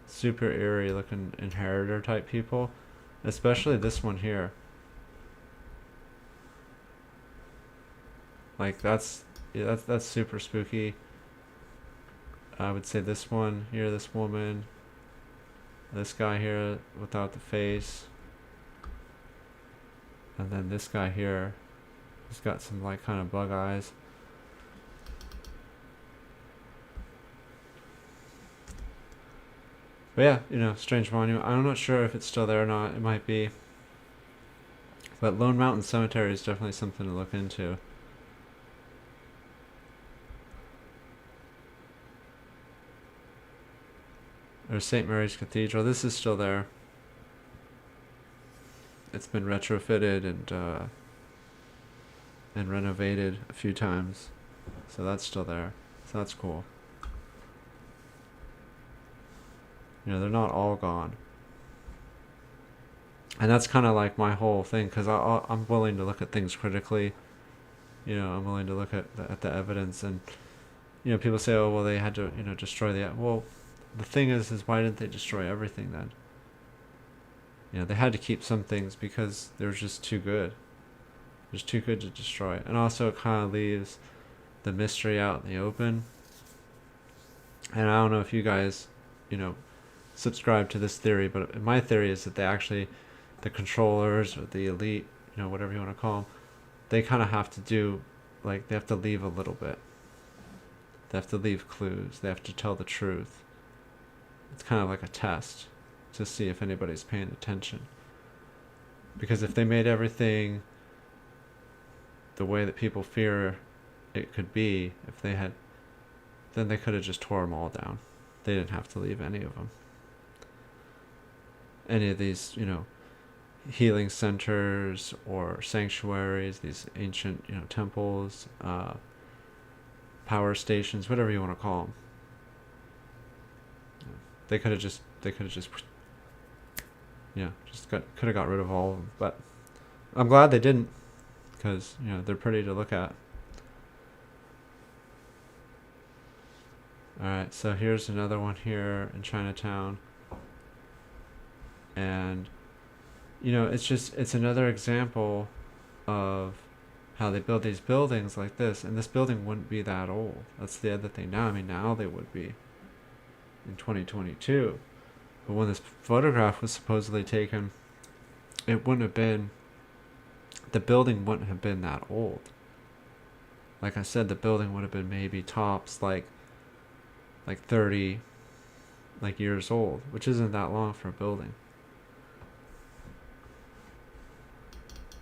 Super eerie looking inheritor type people, especially this one here. Like that's super spooky. I would say this one here, this woman, this guy here without the face. And then this guy here, he's got some like kind of bug eyes. But yeah, you know, strange monument. I'm not sure if it's still there or not. It might be. But Lone Mountain Cemetery is definitely something to look into. There's St. Mary's Cathedral. This is still there. It's been retrofitted and renovated a few times. So that's still there. So that's cool. You know, they're not all gone. And that's kind of like my whole thing, because I'm willing to look at things critically. You know, I'm willing to look at the evidence. And, you know, people say, oh, well, they had to, you know, destroy the... Well, the thing is why didn't they destroy everything then? You know, they had to keep some things because they were just too good. It was too good to destroy. And also it kind of leaves the mystery out in the open. And I don't know if you guys, you know, subscribe to this theory, but my theory is that they actually, the controllers or the elite, you know, whatever you want to call them, they kind of have to do, like, they have to leave a little bit. They have to leave clues. They have to tell the truth. It's kind of like a test to see if anybody's paying attention. Because if they made everything the way that people fear it could be, if they had, then they could have just tore them all down. They didn't have to leave any of them. Any of these, you know, healing centers or sanctuaries, these ancient, you know, temples, power stations, whatever you want to call them. They could have just, yeah, could have got rid of all of them. But I'm glad they didn't, because, you know, they're pretty to look at. Alright, so here's another one here in Chinatown. And, you know, it's another example of how they build these buildings like this. And this building wouldn't be that old. That's the other thing now. I mean, now they would be in 2022. But when this photograph was supposedly taken, it wouldn't have been, the building wouldn't have been that old. Like I said, the building would have been maybe tops like 30 years old, which isn't that long for a building.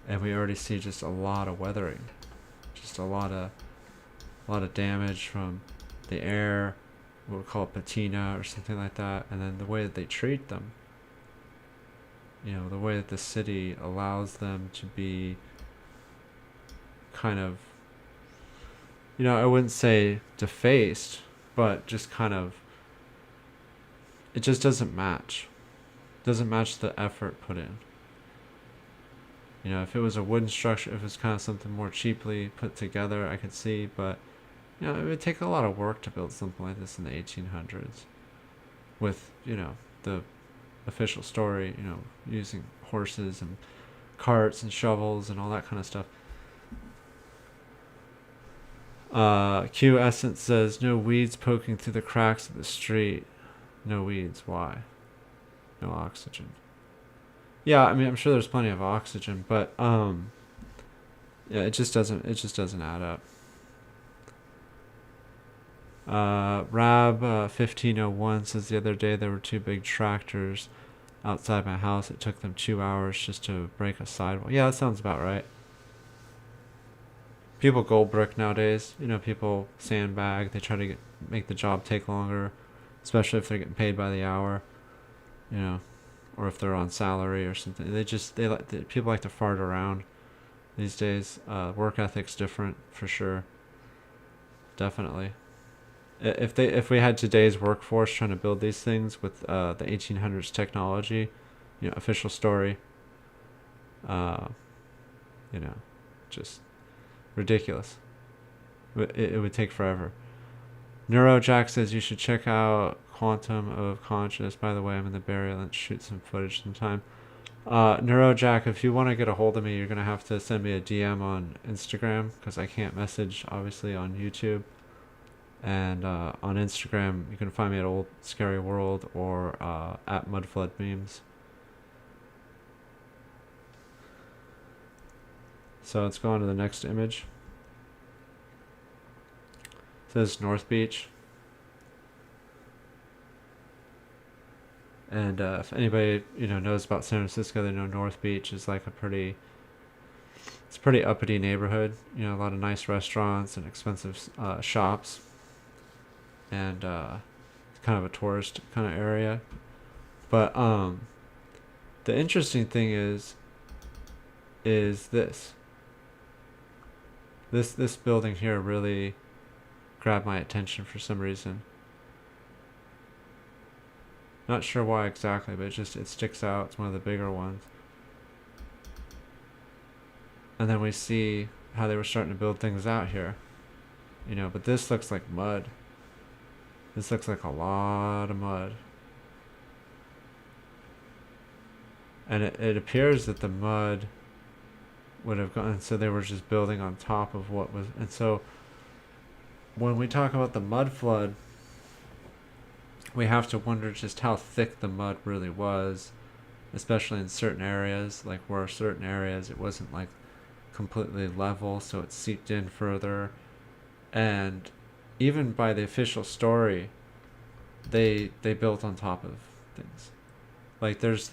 And we already see just a lot of weathering, just a lot of damage from the air, what we call patina or something like that, and then the way that they treat them. You know, the way that the city allows them to be kind of, you know, I wouldn't say defaced, but just kind of, it just doesn't match. Doesn't match the effort put in. You know, if it was a wooden structure, if it was kind of something more cheaply put together, I could see, but, you know, it would take a lot of work to build something like this in the 1800s. With, you know, the official story, you know, using horses and carts and shovels and all that kind of stuff. Q Essence says, no weeds poking through the cracks of the street. No weeds, why? No oxygen. Yeah, I mean, I'm sure there's plenty of oxygen, but yeah, it just doesn't add up. Rab 1501 says, the other day there were two big tractors outside my house. It took them 2 hours just to break a sidewalk. Yeah, that sounds about right. People gold brick nowadays. You know, people sandbag. They try to make the job take longer, especially if they're getting paid by the hour. You know, or if they're on salary or something. People like to fart around these days. Work ethic's different for sure. Definitely. If we had today's workforce trying to build these things with the 1800s technology, you know, official story, you know, just ridiculous. It would take forever. Neurojack says you should check out Quantum of Consciousness. By the way, I'm in the Bay Area. Let's shoot some footage sometime. Neurojack, if you want to get a hold of me, you're going to have to send me a DM on Instagram, because I can't message, obviously, on YouTube. And on Instagram, you can find me at Old Scary World or at Mudflood Memes. So let's go on to the next image. It says North Beach. And if anybody knows about San Francisco, they know North Beach is like it's a pretty uppity neighborhood. A lot of nice restaurants and expensive shops, and it's kind of a tourist kind of area. But the interesting thing is this building here really grabbed my attention for some reason. Not sure why exactly, but it sticks out. It's one of the bigger ones. And then we see how they were starting to build things out here. But this looks like mud. This looks like a lot of mud. And it appears that the mud would have gone, so they were just building on top of what was, and so when we talk about the mud flood, we have to wonder just how thick the mud really was, especially in certain areas, like where certain areas it wasn't like completely level, so it seeped in further. And even by the official story, they built on top of things. Like there's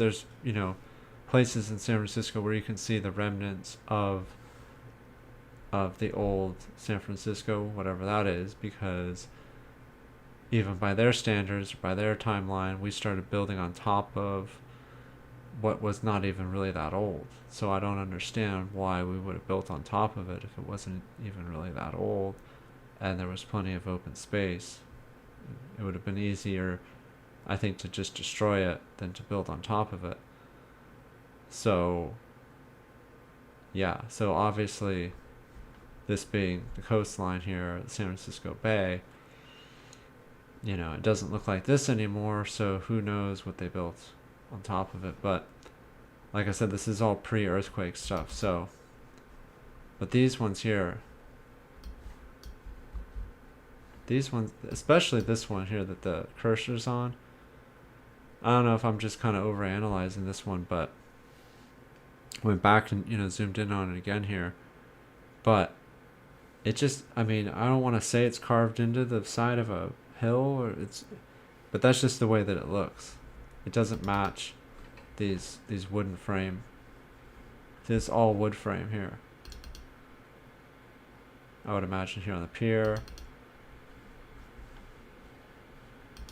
places in San Francisco where you can see the remnants of the old San Francisco, whatever that is, because even by their standards, by their timeline, we started building on top of what was not even really that old. So I don't understand why we would have built on top of it if it wasn't even really that old and there was plenty of open space. It would have been easier, I think, to just destroy it than to build on top of it. So so obviously this being the coastline here, the San Francisco Bay, it doesn't look like this anymore, so who knows what they built on top of it. But like I said, this is all pre-earthquake stuff. So, but these ones here, especially this one here that the cursor's on, I don't know if I'm just kind of overanalyzing this one, but went back and zoomed in on it again here, but it just, I don't want to say it's carved into the side of a hill, but that's just the way that it looks. It doesn't match these wooden frame. It's all wood frame here, I would imagine, here on the pier.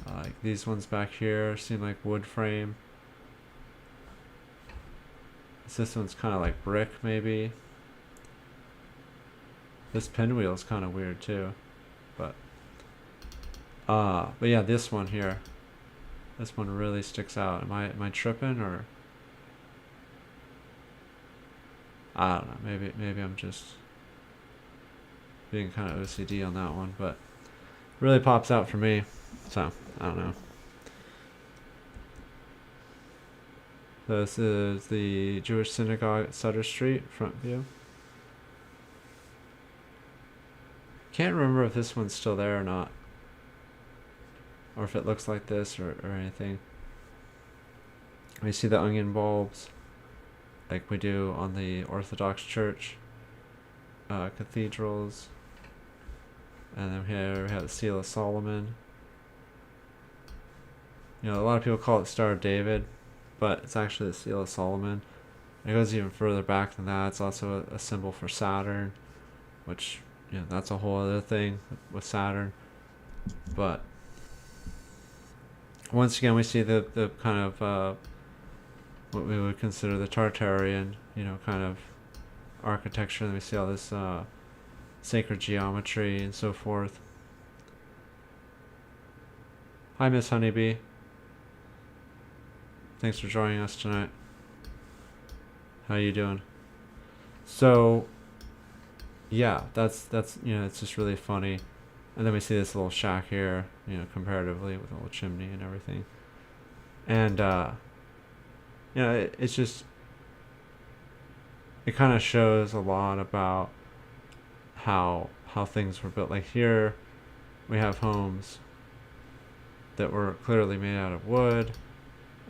Like these ones back here seem like wood frame. This one's kind of like brick, maybe. This pinwheel is kind of weird too, but yeah, this one here, this one really sticks out. Am I tripping, or I don't know? Maybe I'm just being kind of OCD on that one, but it really pops out for me. So I don't know. This is the Jewish synagogue at Sutter Street, front view. Can't remember if this one's still there or not, or if it looks like this or anything. We see the onion bulbs like we do on the Orthodox Church cathedrals. And then here we have the Seal of Solomon. A lot of people call it Star of David, but it's actually the Seal of Solomon. It goes even further back than that. It's also a symbol for Saturn, which, that's a whole other thing with Saturn. But once again, we see the kind of what we would consider the Tartarian, kind of architecture. And we see all this sacred geometry and so forth. Hi, Miss Honeybee. Thanks for joining us tonight. How you doing? So, yeah, that's it's just really funny. And then we see this little shack here, comparatively, with a little chimney and everything. And it's just, it kind of shows a lot about how things were built. Like here, we have homes that were clearly made out of wood,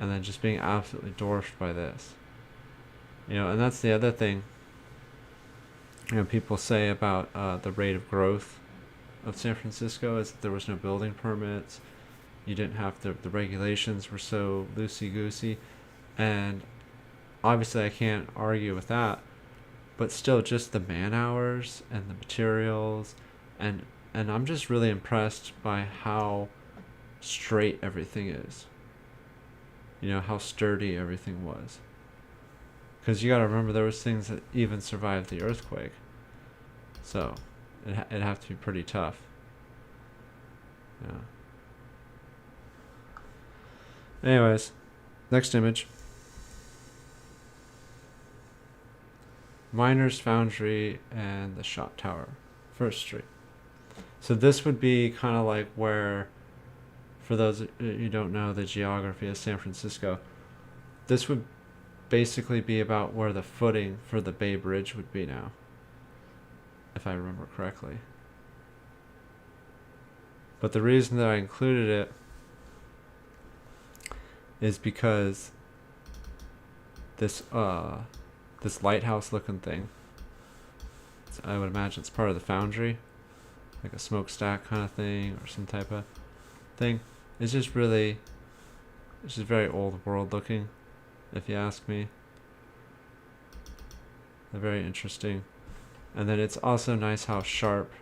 and then just being absolutely dwarfed by this. And that's the other thing People say about the rate of growth of San Francisco is that there was no building permits. You didn't have the regulations were so loosey goosey, and obviously I can't argue with that. But still, just the man hours and the materials, and I'm just really impressed by how straight everything is. How sturdy everything was. Because you got to remember there was things that even survived the earthquake. So it'd have to be pretty tough. Yeah. Anyways, next image. Miner's Foundry and the Shot Tower, First Street. So this would be kind of like where, for those who don't know the geography of San Francisco, this would basically be about where the footing for the Bay Bridge would be now, if I remember correctly. But the reason that I included it is because this lighthouse looking thing, I would imagine it's part of the foundry, like a smokestack kind of thing or some type of thing. It's just very old world looking, if you ask me. They're very interesting. And then it's also nice how sharp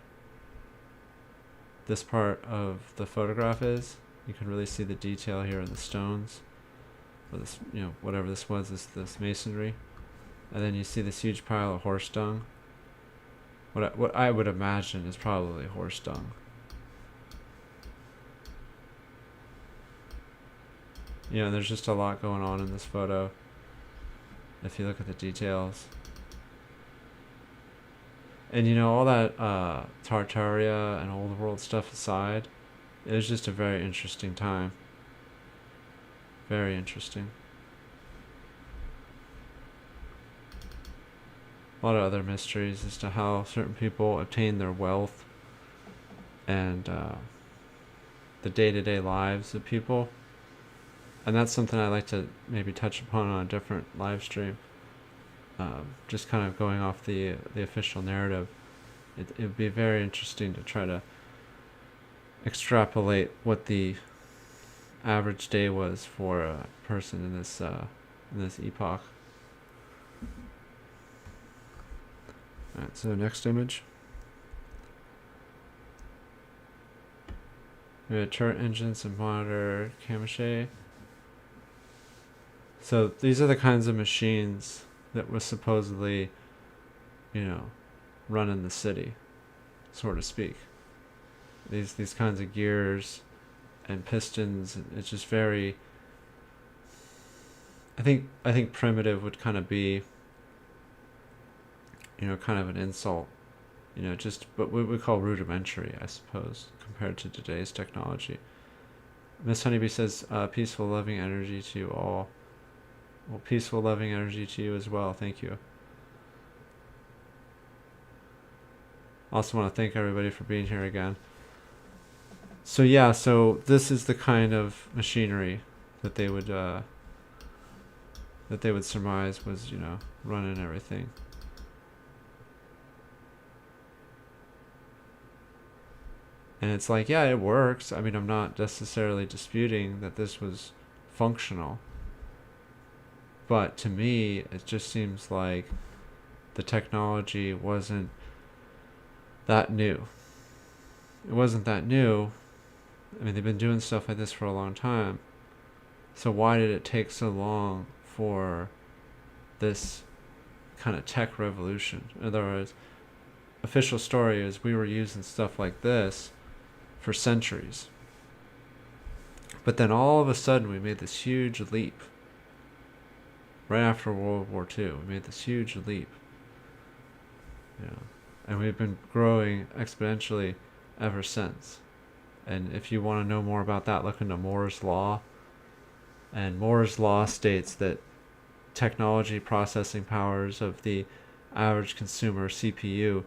this part of the photograph is. You can really see the detail here in the stones, or this, whatever this was, this masonry. And then you see this huge pile of horse dung. What I would imagine is probably horse dung. There's just a lot going on in this photo, if you look at the details. And all that Tartaria and old world stuff aside, it was just a very interesting time. Very interesting. A lot of other mysteries as to how certain people obtain their wealth and the day-to-day lives of people. And that's something I'd like to maybe touch upon on a different live stream. Just kind of going off the official narrative. It would be very interesting to try to extrapolate what the average day was for a person in this epoch. Alright, so next image. We have turret engines and monitor camouflage. So these are the kinds of machines that was supposedly, running the city, so to speak. These kinds of gears and pistons. It's just very. I think primitive would kind of be, kind of an insult, just what we call rudimentary, I suppose, compared to today's technology. Miss Honeybee says, peaceful, loving energy to you all. Well, peaceful, loving energy to you as well. Thank you. Also want to thank everybody for being here again. So this is the kind of machinery that they would surmise was, running everything. And it's like, yeah, it works. I mean, I'm not necessarily disputing that this was functional. But to me, it just seems like the technology wasn't that new. It wasn't that new. I mean, they've been doing stuff like this for a long time. So why did it take so long for this kind of tech revolution? In other words, official story is we were using stuff like this for centuries. But then all of a sudden we made this huge leap. Right after World War II, we made this huge leap. And we've been growing exponentially ever since. And if you want to know more about that, look into Moore's Law. And Moore's Law states that technology processing powers of the average consumer CPU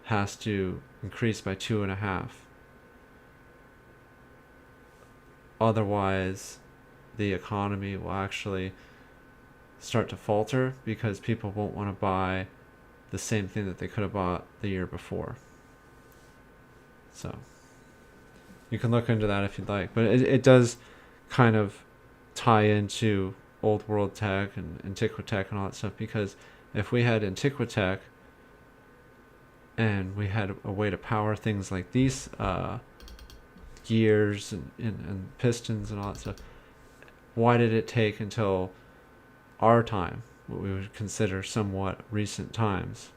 has to increase by 2.5. Otherwise, the economy will actually start to falter because people won't want to buy the same thing that they could have bought the year before. So you can look into that if you'd like, but it does kind of tie into old world tech and antiquitech and all that stuff, because if we had antiquitech and we had a way to power things like these gears and pistons and all that stuff, why did it take until our time, what we would consider somewhat recent times,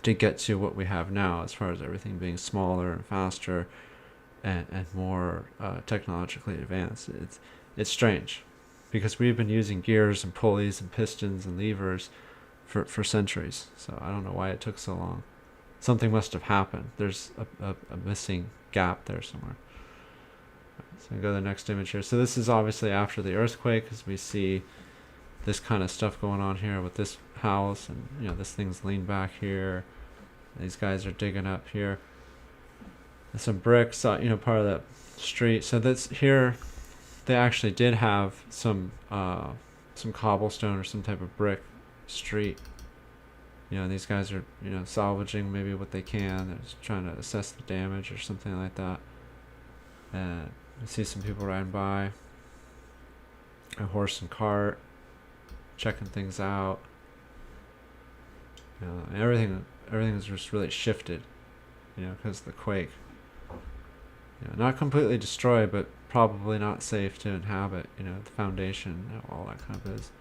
to get to what we have now, as far as everything being smaller and faster and more technologically advanced? It's strange, because we've been using gears and pulleys and pistons and levers for centuries. So I don't know why it took so long. Something must have happened. There's a missing gap there somewhere. So go to the next image here. So this is obviously after the earthquake, because we see this kind of stuff going on here with this house, and this thing's leaned back here. These guys are digging up here. And some bricks, part of that street. So that's here. They actually did have some cobblestone or some type of brick street. These guys are salvaging maybe what they can. They're just trying to assess the damage or something like that. And I see some people riding by, a horse and cart, checking things out. And everything is just really shifted, because of the quake. Not completely destroyed, but probably not safe to inhabit. The foundation, all that kind of is.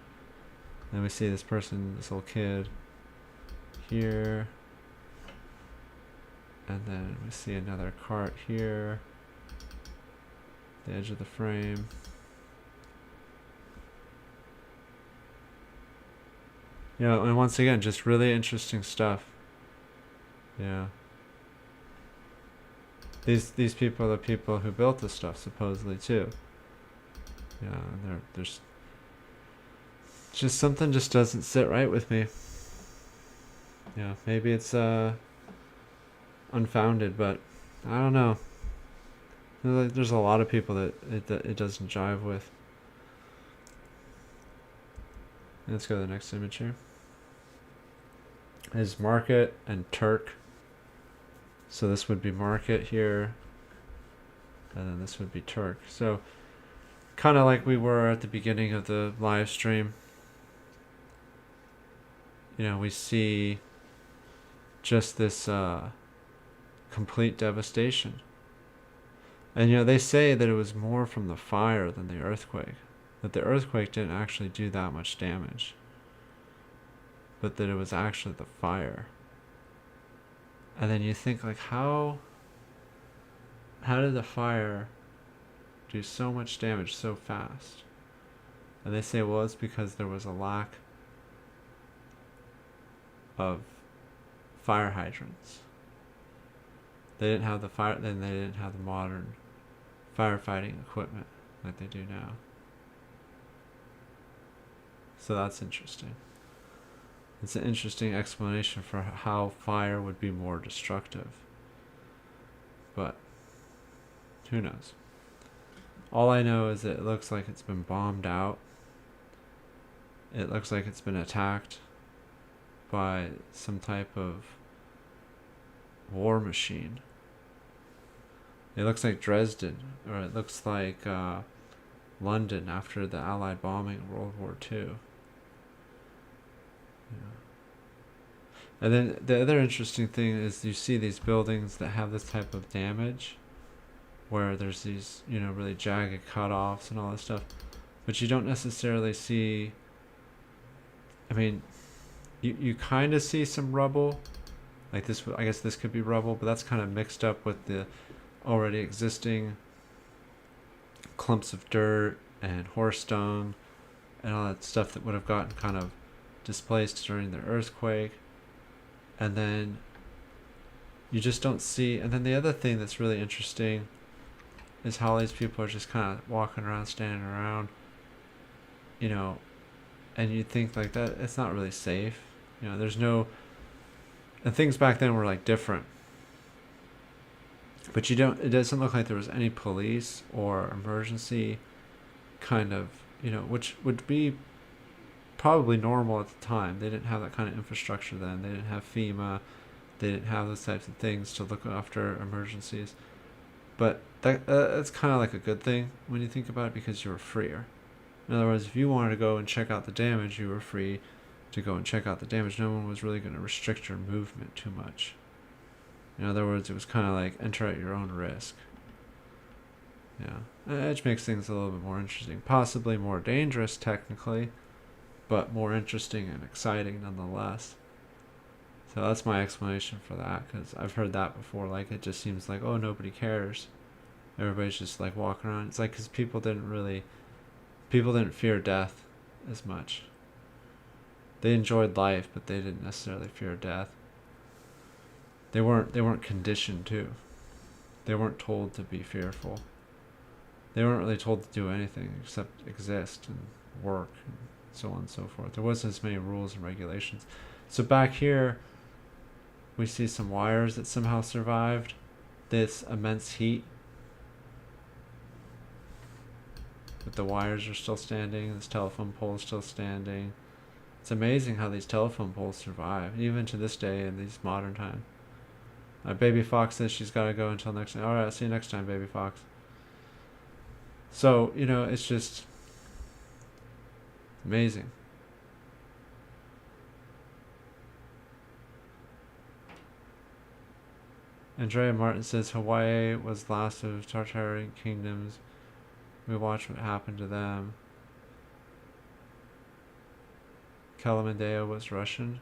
Then we see this person, this little kid, here, and then we see another cart here, the edge of the frame. And once again, just really interesting stuff. These people are the people who built this stuff, supposedly, too. And there's just something just doesn't sit right with me. Maybe it's unfounded, but I don't know. There's a lot of people that it doesn't jive with. Let's go to the next image here. Is market and Turk. So this would be market here, and then this would be Turk. So kind of like we were at the beginning of the live stream. We see just this complete devastation. And they say that it was more from the fire than the earthquake. That the earthquake didn't actually do that much damage, but that it was actually the fire. And then you think, like, how did the fire do so much damage so fast? And they say, well, it's because there was a lack of fire hydrants. They didn't have they didn't have the modern firefighting equipment like they do now. So that's interesting. It's an interesting explanation for how fire would be more destructive. But who knows? All I know is that it looks like it's been bombed out. It looks like it's been attacked by some type of war machine. It looks like Dresden, or it looks like London after the Allied bombing of World War II. And then the other interesting thing is you see these buildings that have this type of damage, where there's these, really jagged cutoffs and all this stuff, but you don't necessarily see. I mean, you kind of see some rubble, like this. I guess this could be rubble, but that's kind of mixed up with the already existing clumps of dirt and horse dung and all that stuff that would have gotten kind of displaced during the earthquake. And then you just don't see. And then the other thing that's really interesting is how these people are just kind of walking around, standing around, and you think like that, it's not really safe. There's no, and things back then were like different. But it doesn't look like there was any police or emergency kind of, which would be probably normal at the time. They didn't have that kind of infrastructure then. They didn't have FEMA. They didn't have those types of things to look after emergencies. But that's kind of like a good thing when you think about it, because you were freer. In other words, if you wanted to go and check out the damage, you were free to go and check out the damage. No one was really going to restrict your movement too much. In other words, it was kind of like enter at your own risk. Yeah, which makes things a little bit more interesting. Possibly more dangerous technically, but more interesting and exciting nonetheless. So that's my explanation for that, because I've heard that before. Like, it just seems like, oh, nobody cares. Everybody's just like walking around. It's like because people didn't fear death as much. They enjoyed life, but they didn't necessarily fear death. They weren't conditioned to. They weren't told to be fearful. They weren't really told to do anything except exist and work and so on and so forth. There wasn't as many rules and regulations. So back here, we see some wires that somehow survived this immense heat. But the wires are still standing. This telephone pole is still standing. It's amazing how these telephone poles survive, even to this day in these modern times. Baby Fox says she's got to go until next time. All right, I'll see you next time, Baby Fox. So, it's just amazing. Andrea Martin says Hawaii was last of Tartarian kingdoms. We watched what happened to them. Kalamandea was Russian.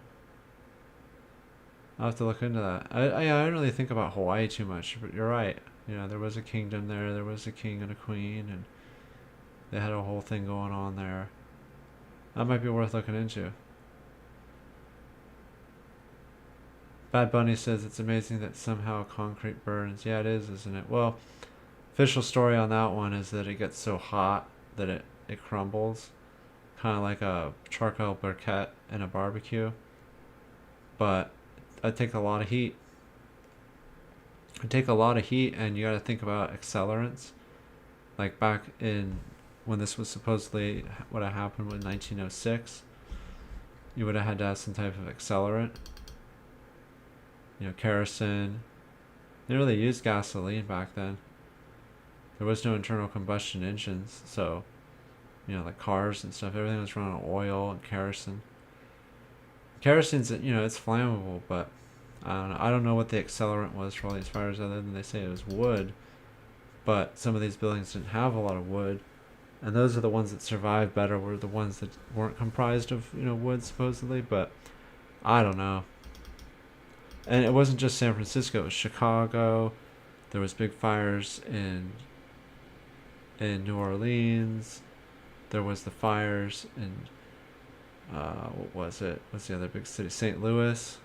I'll have to look into that. I don't really think about Hawaii too much, but you're right. There was a kingdom there. There was a king and a queen, and they had a whole thing going on there. That might be worth looking into. Bad Bunny says it's amazing that somehow concrete burns. Yeah, it is, isn't it? Well, official story on that one is that it gets so hot that it crumbles. Kind of like a charcoal briquette in a barbecue. But it'd take a lot of heat. It'd take a lot of heat, and you got to think about accelerants. Like back in when this was supposedly what had happened in 1906, you would have had to have some type of accelerant. Kerosene. They really used gasoline back then. There was no internal combustion engines, so like cars and stuff, everything was run on oil and kerosene. Kerosene's, it's flammable, but I don't know what the accelerant was for all these fires, other than they say it was wood. But some of these buildings didn't have a lot of wood, and those are the ones that survived better, were the ones that weren't comprised of wood supposedly. But I don't know. And it wasn't just San Francisco, it was Chicago. There was big fires in New Orleans. There was the fires in what was it? What's the other big city? St. Louis.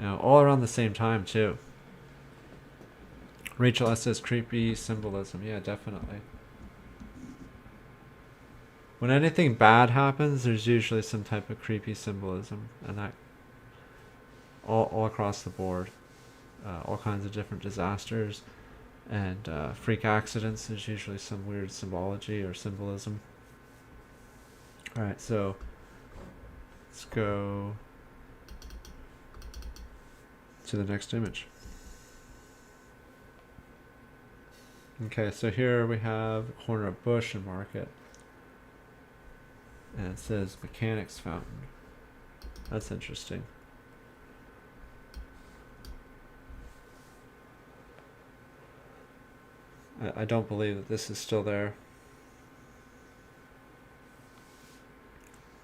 All around the same time too. Rachel S says creepy symbolism. Yeah, definitely. When anything bad happens, there's usually some type of creepy symbolism, and that all across the board. All kinds of different disasters and freak accidents. There's usually some weird symbology or symbolism. Alright, so let's go to the next image. Okay, so here we have a corner of Bush and Market. And it says Mechanics Fountain. That's interesting. I don't believe that this is still there.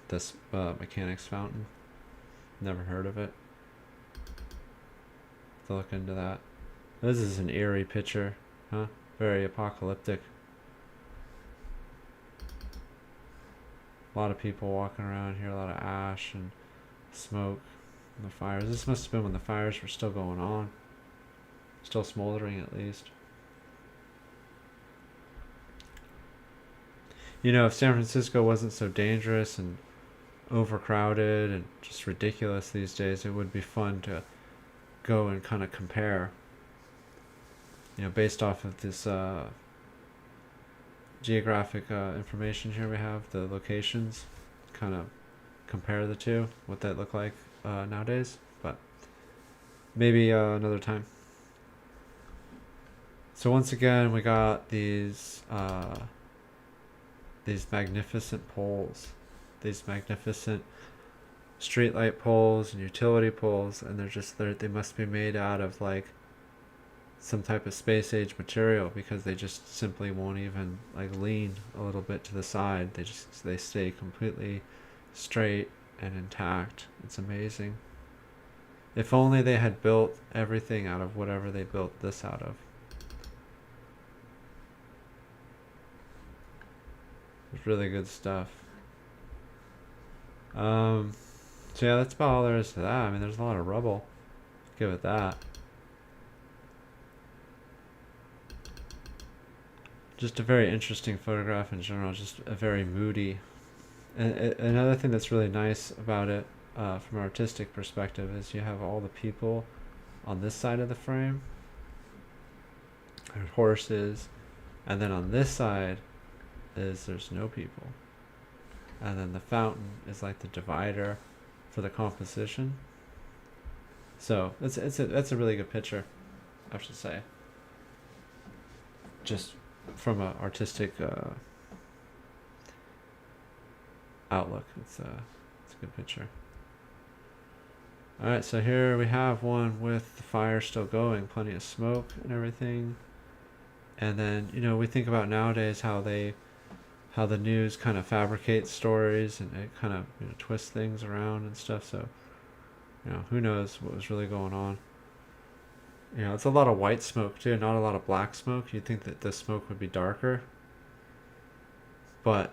This Mechanics Fountain. Never heard of it. To look into that. This is an eerie picture, huh? Very apocalyptic. A lot of people walking around here, a lot of ash and smoke and the fires. This must have been when the fires were still going on. Still smoldering, at least. If San Francisco wasn't so dangerous and overcrowded and just ridiculous these days, it would be fun to go and kind of compare. Based off of this geographic information here we have, the locations, kind of compare the two, what they look like nowadays, but maybe another time. So once again, we got these magnificent poles, these magnificent streetlight poles and utility poles, and they must be made out of like some type of space age material, because they just simply won't even like lean a little bit to the side. They stay completely straight and intact. It's amazing. If only they had built everything out of whatever they built this out of. It's really good stuff. So yeah, that's about all there is to that. I mean, there's a lot of rubble. Give it that. Just a very interesting photograph in general. Just a very moody. And another thing that's really nice about it, from an artistic perspective, is you have all the people on this side of the frame. There's horses, and then on this side there's no people, and then the fountain is like the divider for the composition. So that's a really good picture, I should say. Just from an artistic outlook, it's a good picture. All right, so here we have one with the fire still going, plenty of smoke and everything. And then, we think about nowadays how the news kind of fabricates stories, and it kind of twists things around and stuff. So, who knows what was really going on. It's a lot of white smoke too, not a lot of black smoke. You'd think that the smoke would be darker. But,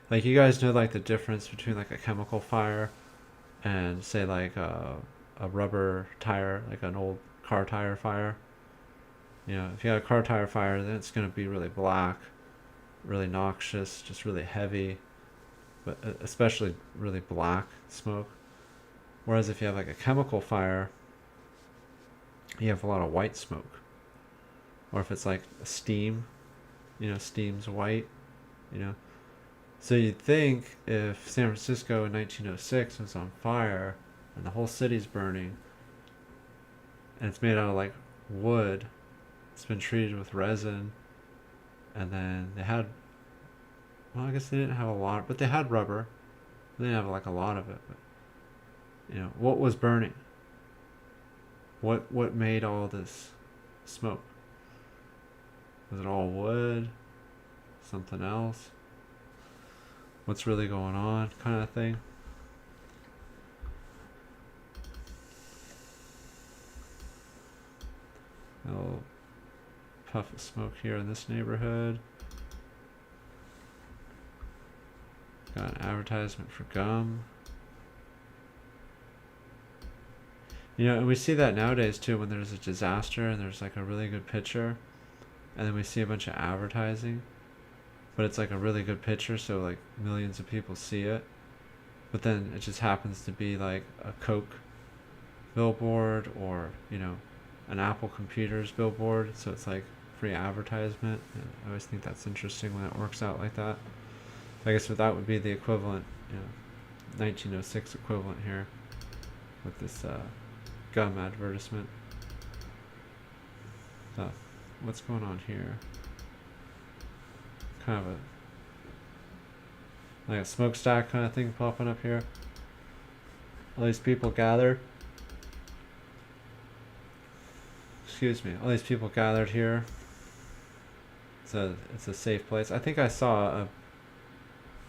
like, you guys know, like, the difference between, like, a chemical fire and, say, like, a rubber tire, like an old car tire fire. If you have a car tire fire, then it's going to be really black, really noxious, just really heavy, but especially really black smoke. Whereas if you have like a chemical fire, you have a lot of white smoke. Or if it's like a steam, steam's white, So you'd think if San Francisco in 1906 was on fire and the whole city's burning, and it's made out of like wood, it's been treated with resin, and then they had, well, I guess they didn't have a lot, but they had rubber. They didn't have like a lot of it, but what was burning? What made all this smoke? Was it all wood? Something else? What's really going on, kind of thing? A little puff of smoke here in this neighborhood. Got an advertisement for gum. And we see that nowadays too, when there's a disaster and there's like a really good picture, and then we see a bunch of advertising, but it's like a really good picture, so like millions of people see it, but then it just happens to be like a Coke billboard, or an Apple Computers billboard, so it's like free advertisement. And I always think that's interesting when it works out like that. I guess that would be the equivalent, 1906 equivalent here with this gum advertisement. So, what's going on here? Kind of like a smokestack kind of thing popping up here. All these people gathered. All these people gathered here. It's a safe place. I think I saw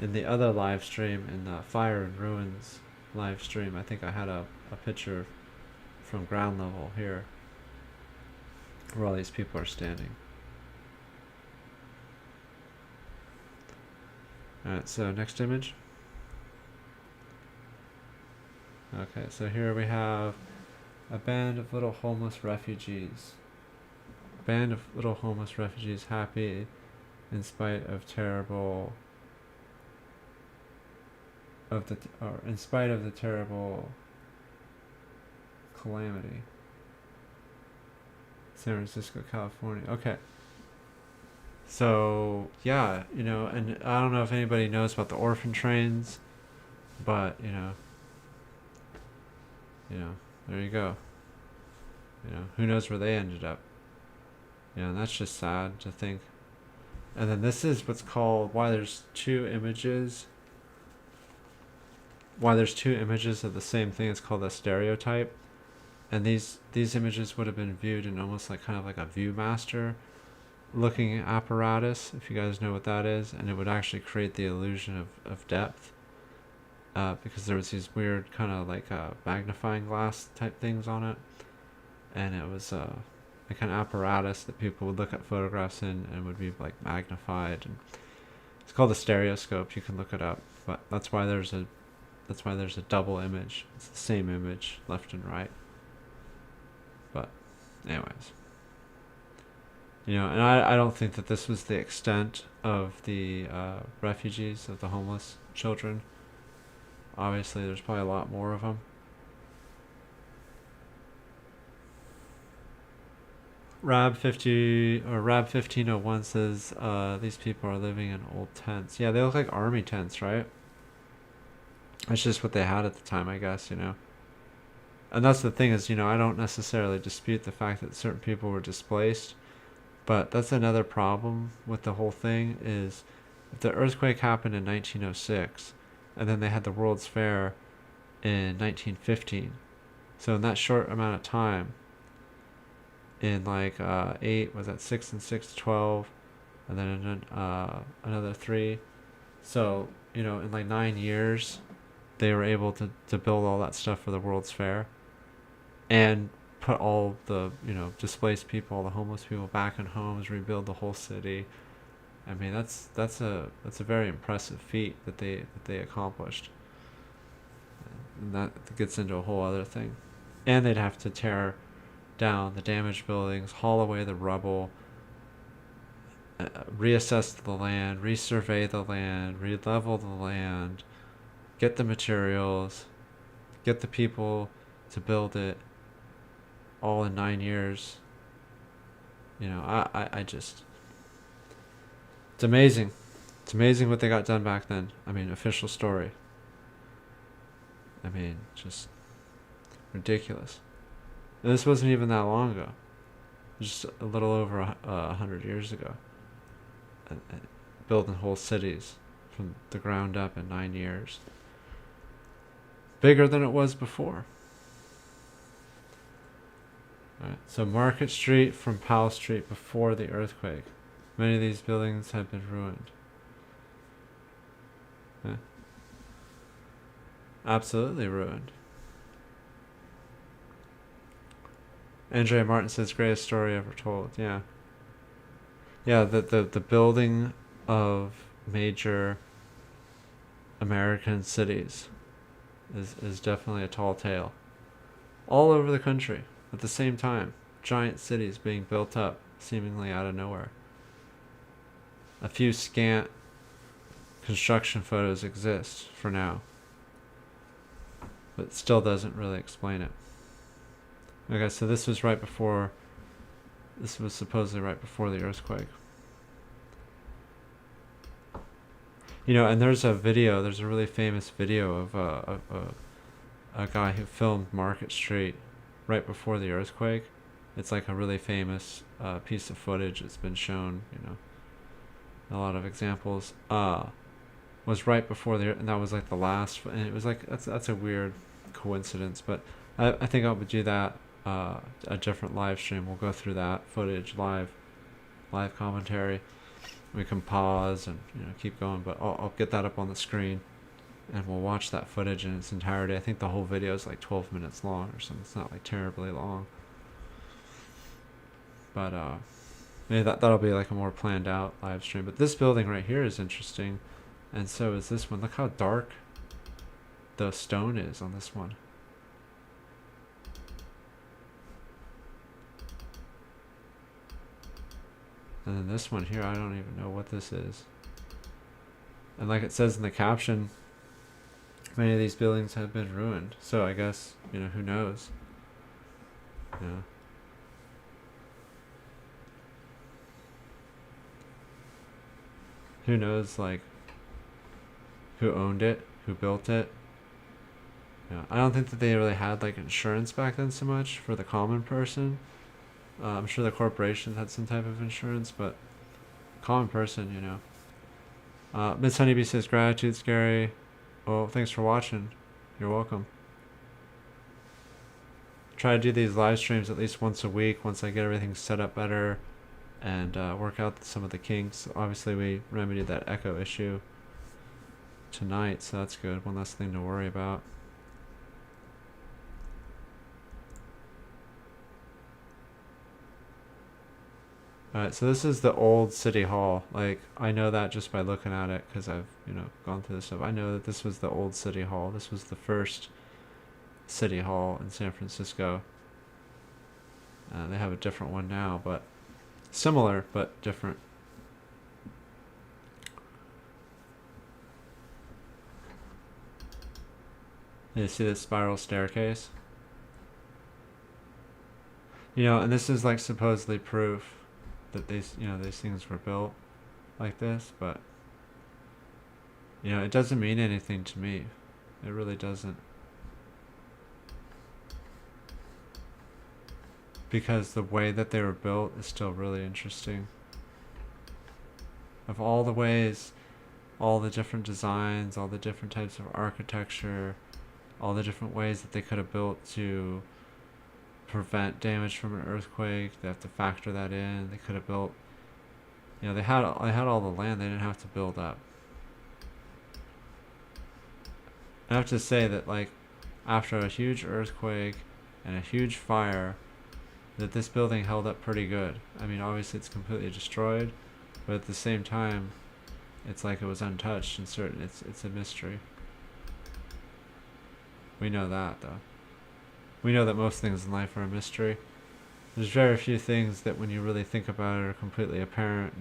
in the other live stream, in the Fire and Ruins live stream, I think I had a picture from ground level here where all these people are standing. Alright, so next image. Okay, so here we have a band of little homeless refugees. Band of little homeless refugees, happy in spite of terrible in spite of the terrible calamity. San Francisco, California. Okay. So yeah, and I don't know if anybody knows about the orphan trains, but there you go. Who knows where they ended up? And that's just sad to think. And then this is what's called why there's two images. Why there's two images of the same thing. It's called a stereotype. And these images would have been viewed in almost like kind of like a ViewMaster looking apparatus, if you guys know what that is, and it would actually create the illusion of depth, because there was these weird kind of like magnifying glass type things on it, and it was like an apparatus that people would look at photographs in and would be like magnified, and it's called a stereoscope. You can look it up, but that's why there's a double image. It's the same image left and right. But anyways, and I don't think that this was the extent of the refugees, of the homeless children. Obviously, there's probably a lot more of them. Rab 1501 says these people are living in old tents. Yeah, they look like army tents, right? That's just what they had at the time, I guess, And that's the thing is, I don't necessarily dispute the fact that certain people were displaced, but that's another problem with the whole thing is if the earthquake happened in 1906 and then they had the World's Fair in 1915. So in that short amount of time, in like 6 and 6, 12, and then another 3. So, in like 9 years, they were able to build all that stuff for the World's Fair and put all the, displaced people, all the homeless people back in homes, rebuild the whole city. I mean, that's a very impressive feat that they accomplished. And that gets into a whole other thing. And they'd have to tear down the damaged buildings, haul away the rubble, reassess the land, resurvey the land, re-level the land, get the materials, get the people to build it, all in 9 years. I just... It's amazing. It's amazing what they got done back then. I mean, official story. I mean, just ridiculous. And this wasn't even that long ago. Just a little over 100 years ago. Building whole cities from the ground up in 9 years. Bigger than it was before. Alright, so Market Street from Powell Street before the earthquake. Many of these buildings have been ruined. Yeah. Absolutely ruined. Andrea Martin says, greatest story ever told. Yeah. Yeah, the building of major American cities is definitely a tall tale. All over the country at the same time. Giant cities being built up seemingly out of nowhere. A few scant construction photos exist for now, but still doesn't really explain it. Okay, so this was supposedly right before the earthquake. And there's a really famous video of a guy who filmed Market Street right before the earthquake. It's like a really famous piece of footage. It's been shown, a lot of examples. Was right before and that was like the last, and it was like that's a weird coincidence, but I think I would do that a different live stream. We'll go through that footage live commentary. We can pause and keep going, but I'll get that up on the screen, and we'll watch that footage in its entirety. I think the whole video is like 12 minutes long or something. It's not like terribly long, but maybe that'll be like a more planned out live stream. But this building right here is interesting, and so is this one. Look how dark the stone is on this one. And then this one here, I don't even know what this is. And like it says in the caption, many of these buildings have been ruined. So I guess, who knows? Yeah. who knows, like, who owned it, who built it. You know, I don't think that they really had like insurance back then so much for the common person. I'm sure the corporations had some type of insurance, but common person, you know. Miss Honeybee says gratitude, Scary. Well, thanks for watching. You're welcome. Try to do these live streams at least once a week once I get everything set up better and work out some of the kinks. Obviously, we remedied that echo issue tonight, so that's good. One less thing to worry about. Alright, so this is the old city hall. Like, I know that just by looking at it because I've, you know, gone through this stuff. I know that this was the old city hall. This was the first city hall in San Francisco. They have a different one now, but similar but different. You see this spiral staircase? You know, and this is like supposedly proof that these, you know, these things were built like this, but you know, it doesn't mean anything to me. It really doesn't. Because the way that they were built is still really interesting. Of all the ways, all the different designs, all the different types of architecture, all the different ways that they could have built to prevent damage from an earthquake, they have to factor that in. They could have built, you know, they had all the land, they didn't have to build up. I have to say that, like, after a huge earthquake and a huge fire, that this building held up pretty good. I mean, obviously it's completely destroyed, but at the same time, it's like it was untouched and certain. It's a mystery. We know that, though. We know that most things in life are a mystery. There's very few things that when you really think about it are completely apparent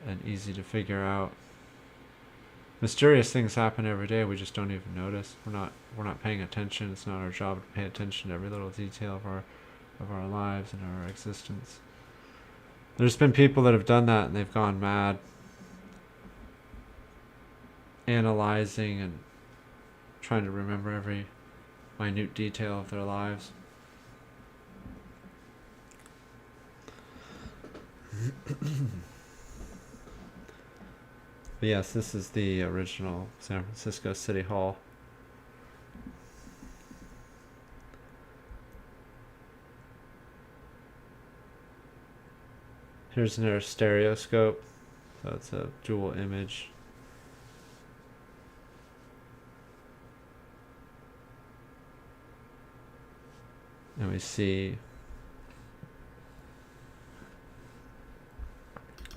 and easy to figure out. Mysterious things happen every day, we just don't even notice. We're not paying attention. It's not our job to pay attention to every little detail of our lives and our existence. There's been people that have done that and they've gone mad, analyzing and trying to remember every minute detail of their lives. But yes, this is the original San Francisco City Hall. Here's another stereoscope, so it's a dual image. And we see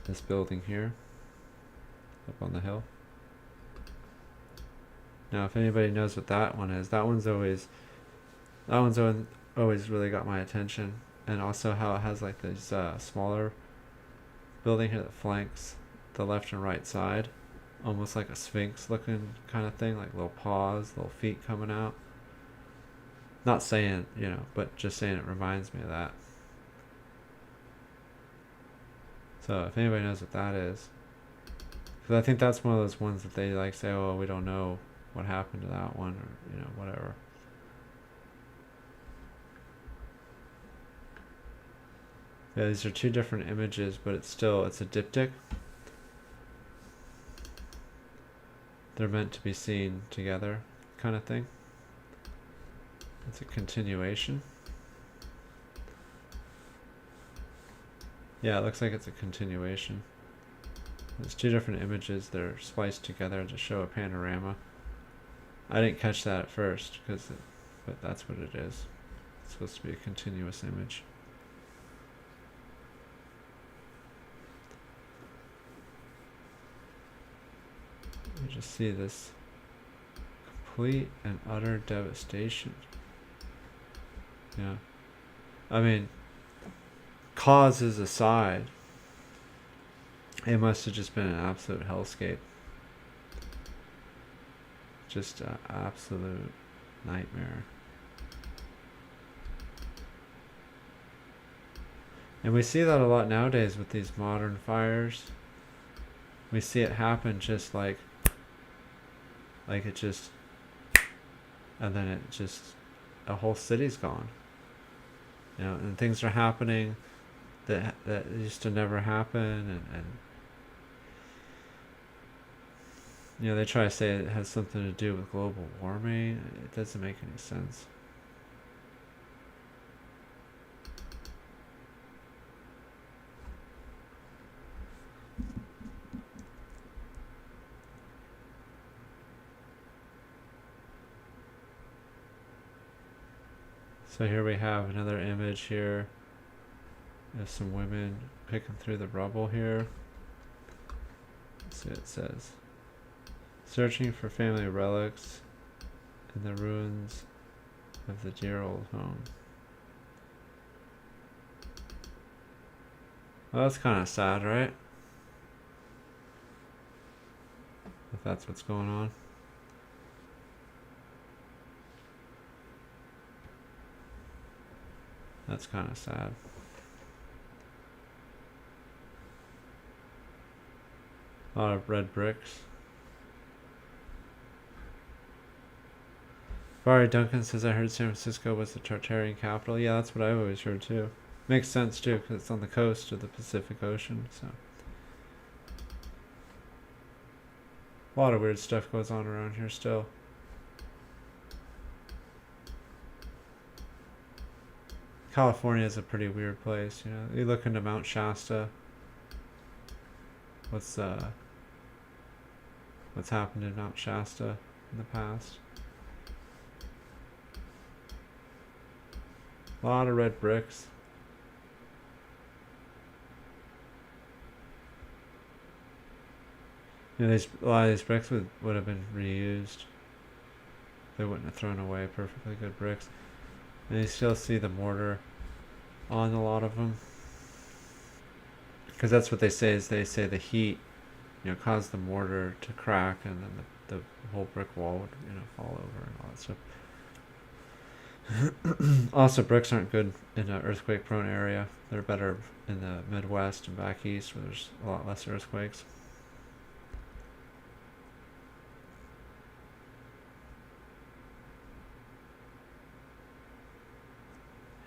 this building here, up on the hill. Now, if anybody knows what that one is, that one's always really got my attention, and also how it has like this smaller building here that flanks the left and right side, almost like a sphinx looking kind of thing, like little paws, little feet coming out. Not saying, you know, but just saying it reminds me of that. So if anybody knows what that is, because I think that's one of those ones that they like say, oh, we don't know what happened to that one, or, you know, whatever. Yeah, these are two different images, but it's a diptych. They're meant to be seen together, kind of thing. It's a continuation. Yeah, it looks like it's a continuation. There's two different images that are spliced together to show a panorama. I didn't catch that at first, but that's what it is. It's supposed to be a continuous image. You just see this complete and utter devastation. Yeah. I mean, causes aside, it must have just been an absolute hellscape. Just an absolute nightmare. And we see that a lot nowadays with these modern fires. we see it happen just like it just, and then it just, a whole city's gone. You know, and things are happening that used to never happen, and you know, they try to say it has something to do with global warming. It doesn't make any sense. So here we have another image here. There's some women picking through the rubble here. Let's see what it says. Searching for family relics in the ruins of the dear old home. Well, that's kind of sad, right? If that's what's going on. That's kind of sad. A lot of red bricks. Barry Duncan says, I heard San Francisco was the Tartarian capital. Yeah, that's what I've always heard too. Makes sense too, because it's on the coast of the Pacific Ocean, so. A lot of weird stuff goes on around here still. California is a pretty weird place, you know. You look into Mount Shasta. What's happened in Mount Shasta in the past? A lot of red bricks. You know, a lot of these bricks would have been reused. They wouldn't have thrown away perfectly good bricks. And you still see the mortar on a lot of them. Because that's what they say, is they say the heat, you know, caused the mortar to crack, and then the whole brick wall would, you know, fall over and all that stuff. Also, bricks aren't good in an earthquake-prone area. They're better in the Midwest and back east, where there's a lot less earthquakes.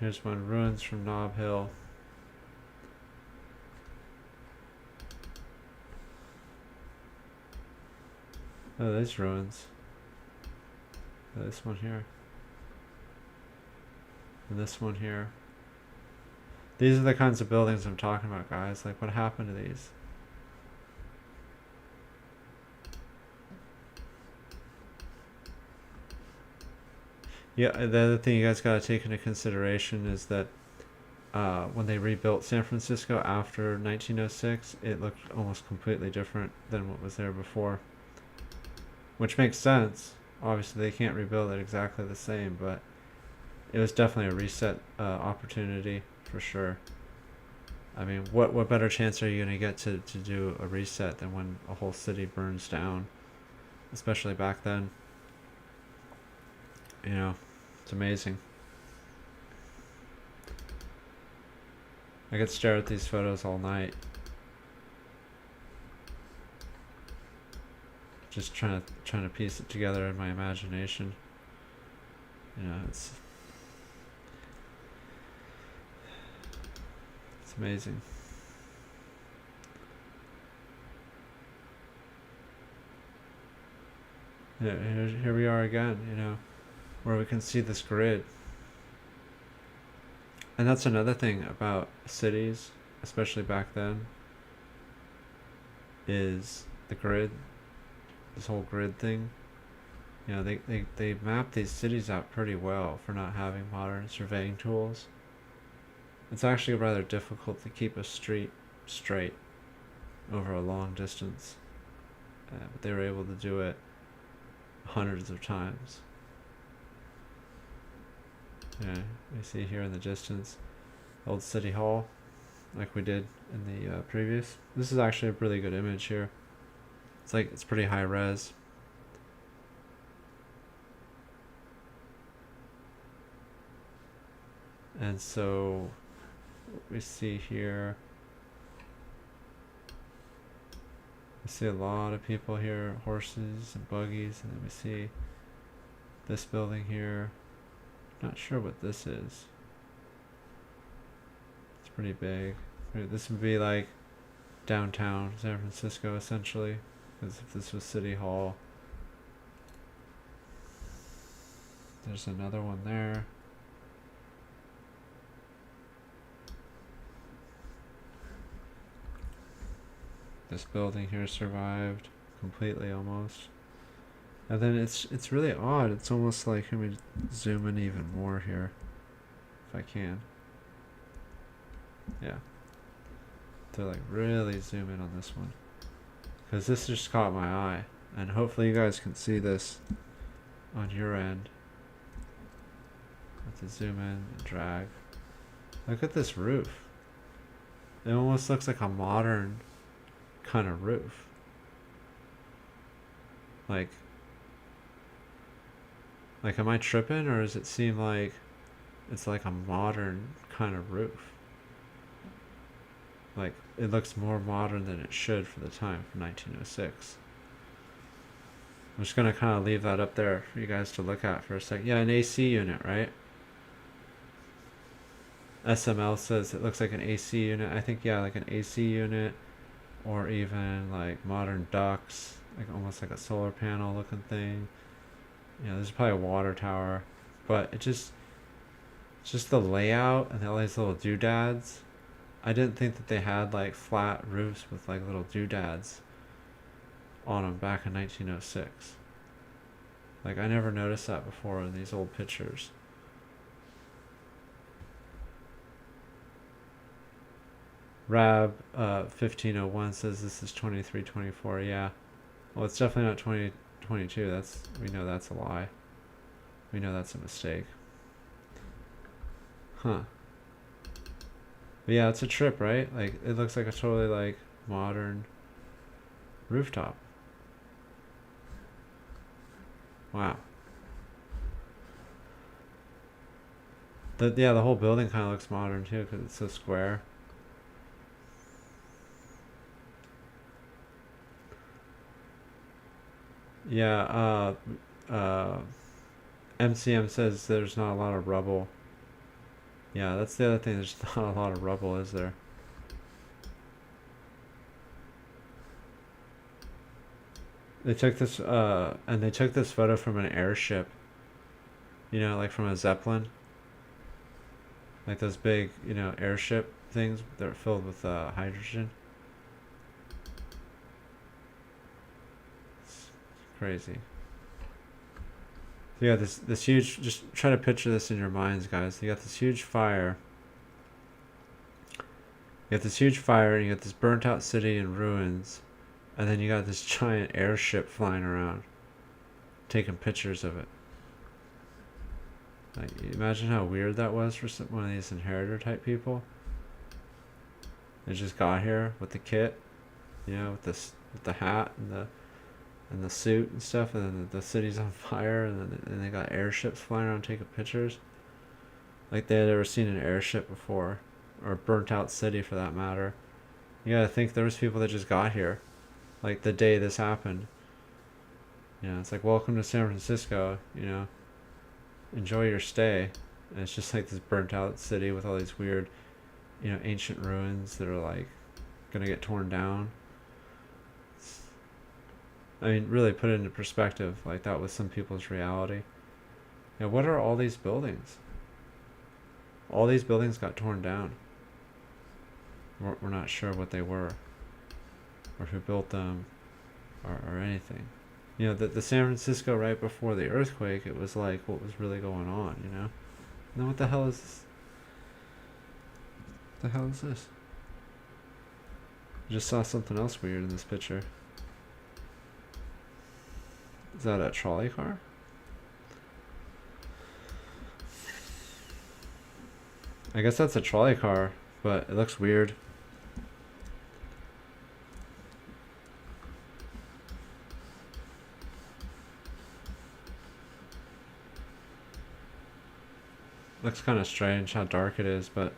Here's one, ruins from Nob Hill. Oh, there's ruins. Oh, this one here. And this one here. These are the kinds of buildings I'm talking about, guys. Like, what happened to these? Yeah, the other thing you guys gotta take into consideration is that when they rebuilt San Francisco after 1906, it looked almost completely different than what was there before. Which makes sense. Obviously, they can't rebuild it exactly the same, but it was definitely a reset opportunity for sure. I mean, what better chance are you going to get to do a reset than when a whole city burns down? Especially back then. You know, it's amazing. I could stare at these photos all night. Just trying to piece it together in my imagination. You know, it's amazing. Here we are again, you know, where we can see this grid. And that's another thing about cities, especially back then, is the grid, this whole grid thing. You know, they map these cities out pretty well for not having modern surveying tools. It's actually rather difficult to keep a street straight over a long distance. But they were able to do it hundreds of times. Yeah, you see here in the distance, old City Hall, like we did in the previous. This is actually a really good image here. It's pretty high res. And so what we see here, see a lot of people here, horses and buggies, and then we see this building here. Not sure what this is. It's pretty big. This would be like downtown San Francisco essentially, because if this was City Hall. There's another one there. This building here survived completely almost. And then it's really odd. It's almost like, let me zoom in even more here if I can. Yeah. To like really zoom in on this one, because this just caught my eye, and hopefully you guys can see this on your end. I have to zoom in and drag. Look at this roof. It almost looks like a modern kind of roof. Like am I tripping, or does it seem like it's like a modern kind of roof? Like, it looks more modern than it should for the time, for 1906. I'm just going to kind of leave that up there for you guys to look at for a second. Yeah, an AC unit, right? SML says it looks like an AC unit. I think, yeah, like an AC unit, or even like modern ducts, like almost like a solar panel looking thing. Yeah, there's probably a water tower, but it's just the layout and all these little doodads. I didn't think that they had like flat roofs with like little doodads on them back in 1906. Like, I never noticed that before in these old pictures. Rab 1501 says this is 2324. Yeah. Well, it's definitely not 2022. We know that's a lie. We know that's a mistake. Huh. But yeah, it's a trip, right? Like, it looks like a totally like modern rooftop. Wow. The whole building kind of looks modern too, because it's so square. Yeah, MCM says there's not a lot of rubble. Yeah, that's the other thing, there's not a lot of rubble, is there? They took this, and they took this photo from an airship. You know, like from a Zeppelin. Like those big, airship things that are filled with hydrogen. It's crazy. So yeah, this huge, just try to picture this in your minds, guys. You got this huge fire. You got this huge fire, and you got this burnt out city in ruins, and then you got this giant airship flying around, taking pictures of it. Like, imagine how weird that was for one of these inheritor type people. They just got here with the kit, with the hat and the suit and stuff, and then the city's on fire, and they got airships flying around taking pictures. Like they had ever seen an airship before, or a burnt out city for that matter. You gotta think there was people that just got here, like the day this happened. It's like, welcome to San Francisco, enjoy your stay. And it's just like this burnt out city with all these weird, ancient ruins that are like gonna get torn down. I mean, really put it into perspective, like that was some people's reality. What are all these buildings? All these buildings got torn down. We're not sure what they were, or who built them, or anything. The San Francisco right before the earthquake, it was like, what was really going on, And then what the hell is this? What the hell is this? I just saw something else weird in this picture. Is that a trolley car? I guess that's a trolley car, but it looks weird. Looks kind of strange how dark it is, but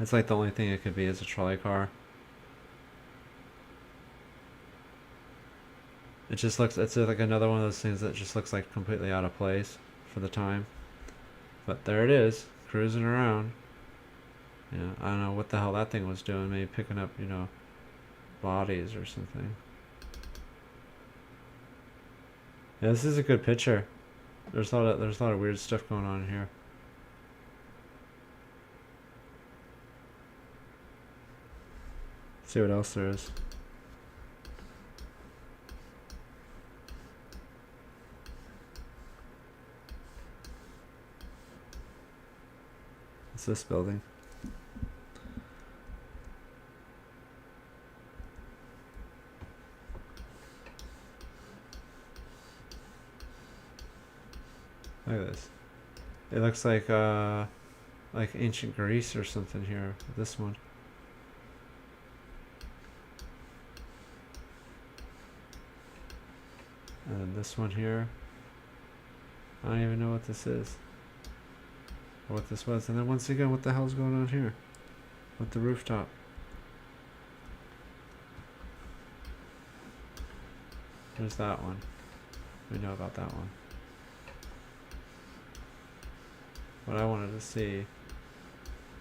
it's like the only thing it could be is a trolley car. It just looks, it's like another one of those things that just looks like completely out of place for the time. But there it is, cruising around. Yeah, I don't know what the hell that thing was doing. Maybe picking up, you know, bodies or something. Yeah, this is a good picture. There's a lot of weird stuff going on here. Let's see what else there is. What's this building? Look at this. It looks like ancient Greece or something here. This one. And then this one here. I don't even know what this is. Or what this was. And then once again, what the hell's going on here? With the rooftop. There's that one. We know about that one. What I wanted to see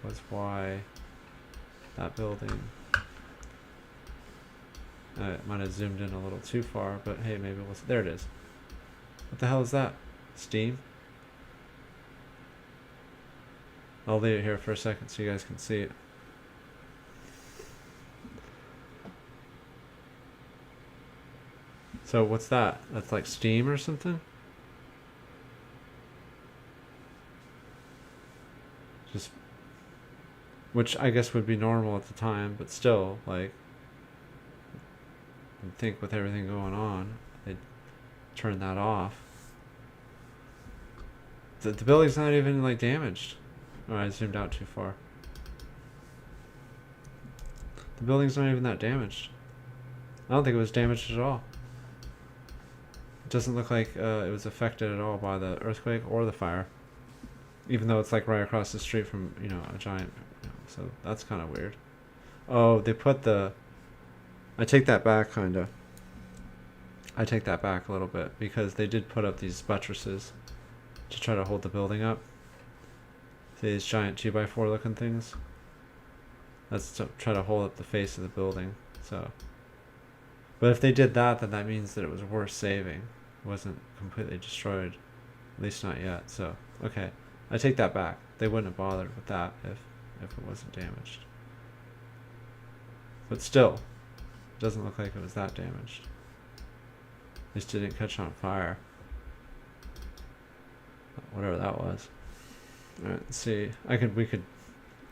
was why that building, I might have zoomed in a little too far, but hey, maybe we'll see. There it is. What the hell is that? Steam? I'll leave it here for a second so you guys can see it. So what's that? That's like steam or something? Just, which I guess would be normal at the time, but still, like, I think with everything going on, they'd turn that off. The building's not even like damaged. Oh, I zoomed out too far. The building's not even that damaged. I don't think it was damaged at all. It doesn't look like it was affected at all by the earthquake or the fire. Even though it's like right across the street from, you know, a giant, you know, so that's kind of weird. Oh, they put the, I take that back kind of. I take that back a little bit because they did put up these buttresses to try to hold the building up. See these giant 2x4 looking things? That's to try to hold up the face of the building. So, but if they did that, then that means that it was worth saving. It wasn't completely destroyed, at least not yet. So, okay. I take that back. They wouldn't have bothered with that if it wasn't damaged. But still, it doesn't look like it was that damaged. At least it didn't catch on fire. Whatever that was. Alright, let's see. We could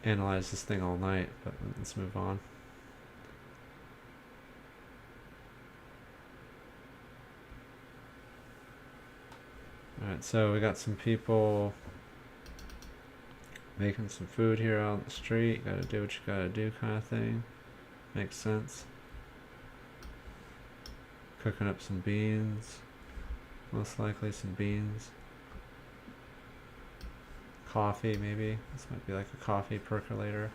analyze this thing all night, but let's move on. Alright, so we got some people making some food here out on the street. Gotta do what you gotta do kind of thing. Makes sense. Cooking up some beans. Most likely some beans. Coffee maybe. This might be like a coffee percolator.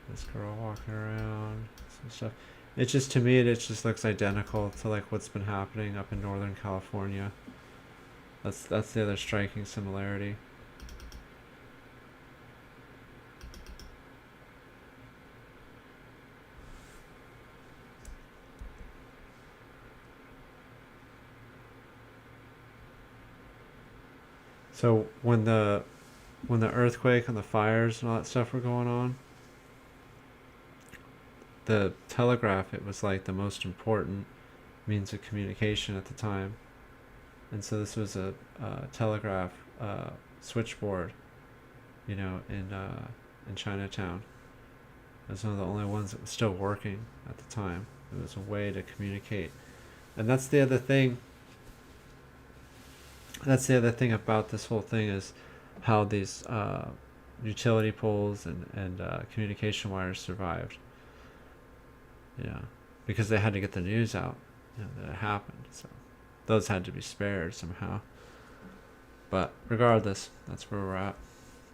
This girl walking around. Some stuff. It just, to me, it just looks identical to like what's been happening up in Northern California. That's the other striking similarity. So when the earthquake and the fires and all that stuff were going on, the telegraph, it was like the most important means of communication at the time. And so this was a telegraph switchboard, you know, in Chinatown. It was one of the only ones that was still working at the time. It was a way to communicate. And that's the other thing. That's the other thing about this whole thing is how these utility poles and communication wires survived. Yeah, because they had to get the news out, you know, that it happened. So those had to be spared somehow. But regardless, that's where we're at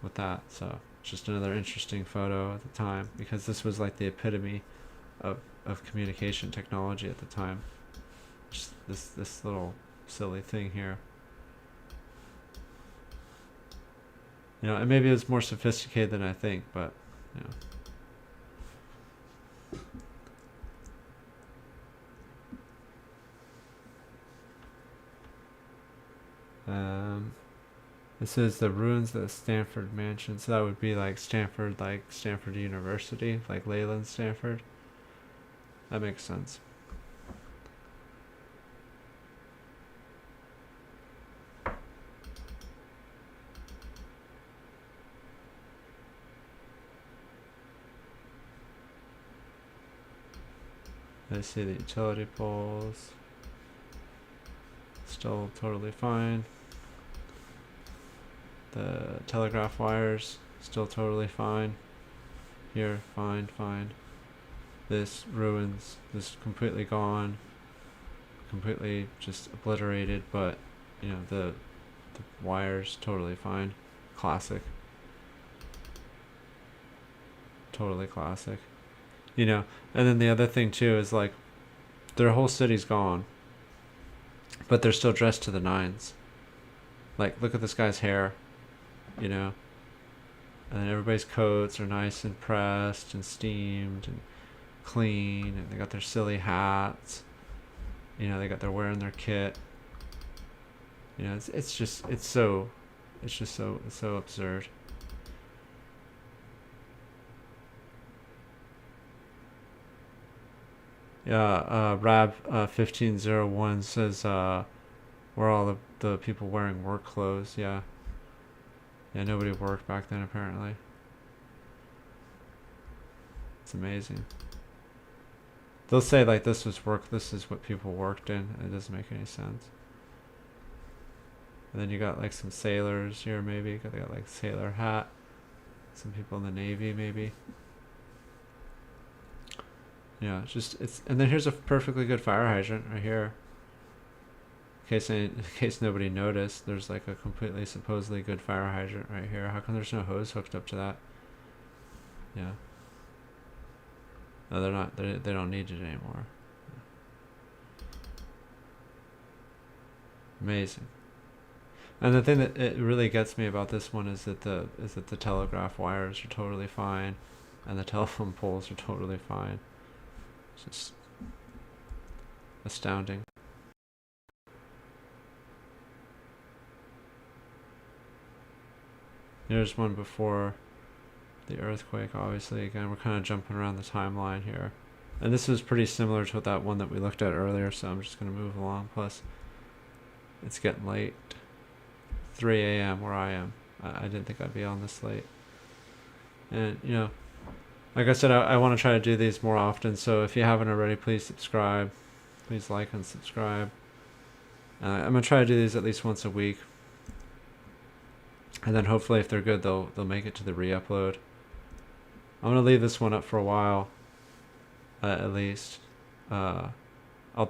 with that. So it's just another interesting photo at the time because this was like the epitome of of communication technology at the time. Just this little silly thing here. You know, and maybe it's more sophisticated than I think, but you know. This is the ruins of the Stanford Mansion. So that would be like Stanford University, like Leyland Stanford. That makes sense. I see the utility poles. Still totally fine. The telegraph wires, still totally fine. Here, fine. This ruins, this completely gone. Completely just obliterated, but you know, the wires totally fine. Classic. Totally classic. You know, and then the other thing too is like their whole city's gone, but they're still dressed to the nines. Like, look at this guy's hair, you know, and then everybody's coats are nice and pressed and steamed and clean, and they got their silly hats, you know, they're wearing their kit. You know, it's so absurd. Yeah, Rab 1501 says where all the people wearing work clothes. Yeah, nobody worked back then apparently. It's amazing. They'll say like this was work, this is what people worked in. It doesn't make any sense. And then you got like some sailors here, maybe they got like sailor hat. Some people in the Navy, maybe. Yeah, and then here's a perfectly good fire hydrant right here. In case nobody noticed, there's like a completely supposedly good fire hydrant right here. How come there's no hose hooked up to that? Yeah. No, they're not. They don't need it anymore. Amazing. And the thing that it really gets me about this one is that the telegraph wires are totally fine, and the telephone poles are totally fine. It's just astounding. There's one before the earthquake, obviously. Again, we're kind of jumping around the timeline here. And this is pretty similar to that one that we looked at earlier, so I'm just going to move along. Plus, it's getting late. 3 a.m. where I am. I didn't think I'd be on this late. And, you know, like I said, I want to try to do these more often, so if you haven't already, please subscribe. Please like and subscribe. I'm going to try to do these at least once a week. And then hopefully if they're good, they'll make it to the re-upload. I'm going to leave this one up for a while, at least. I'll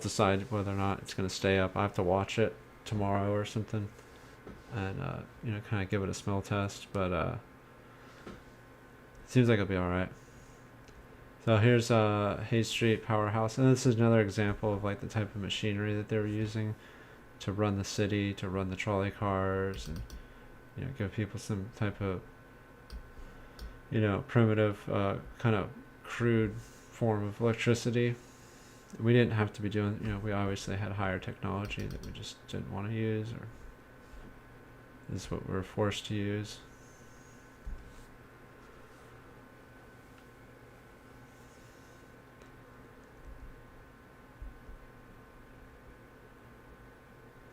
decide whether or not it's going to stay up. I have to watch it tomorrow or something. And, you know, kind of give it a smell test. But it seems like it'll be alright. So here's Hayes Street Powerhouse. And this is another example of like the type of machinery that they were using to run the city, to run the trolley cars, and, you know, give people some type of, you know, primitive, kind of crude form of electricity. We didn't have to be doing, you know, we obviously had higher technology that we just didn't want to use, or this is what we were forced to use.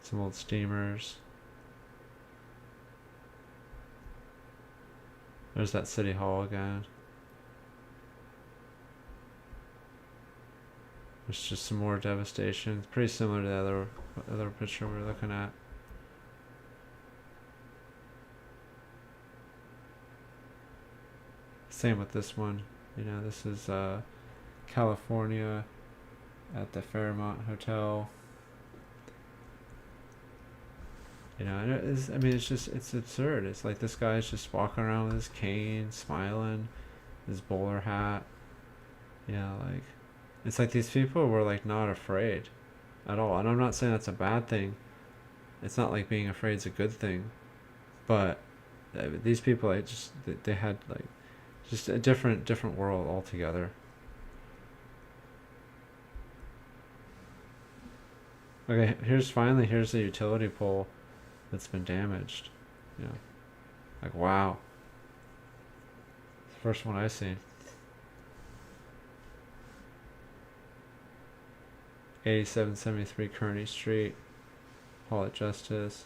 Some old steamers. There's that city hall again. There's just some more devastation. It's pretty similar to the other picture we were looking at. Same with this one. You know, this is California at the Fairmont Hotel. You know, and it's absurd. It's like this guy's just walking around with his cane, smiling, his bowler hat. You know, like, It's like these people were like not afraid at all. And I'm not saying that's a bad thing. It's not like being afraid is a good thing. But these people, like, just they had like just a different world altogether. Okay, here's the utility pole that's been damaged. You know, like wow. It's the first one I've seen. 8773 Kearney Street, Hall at Justice.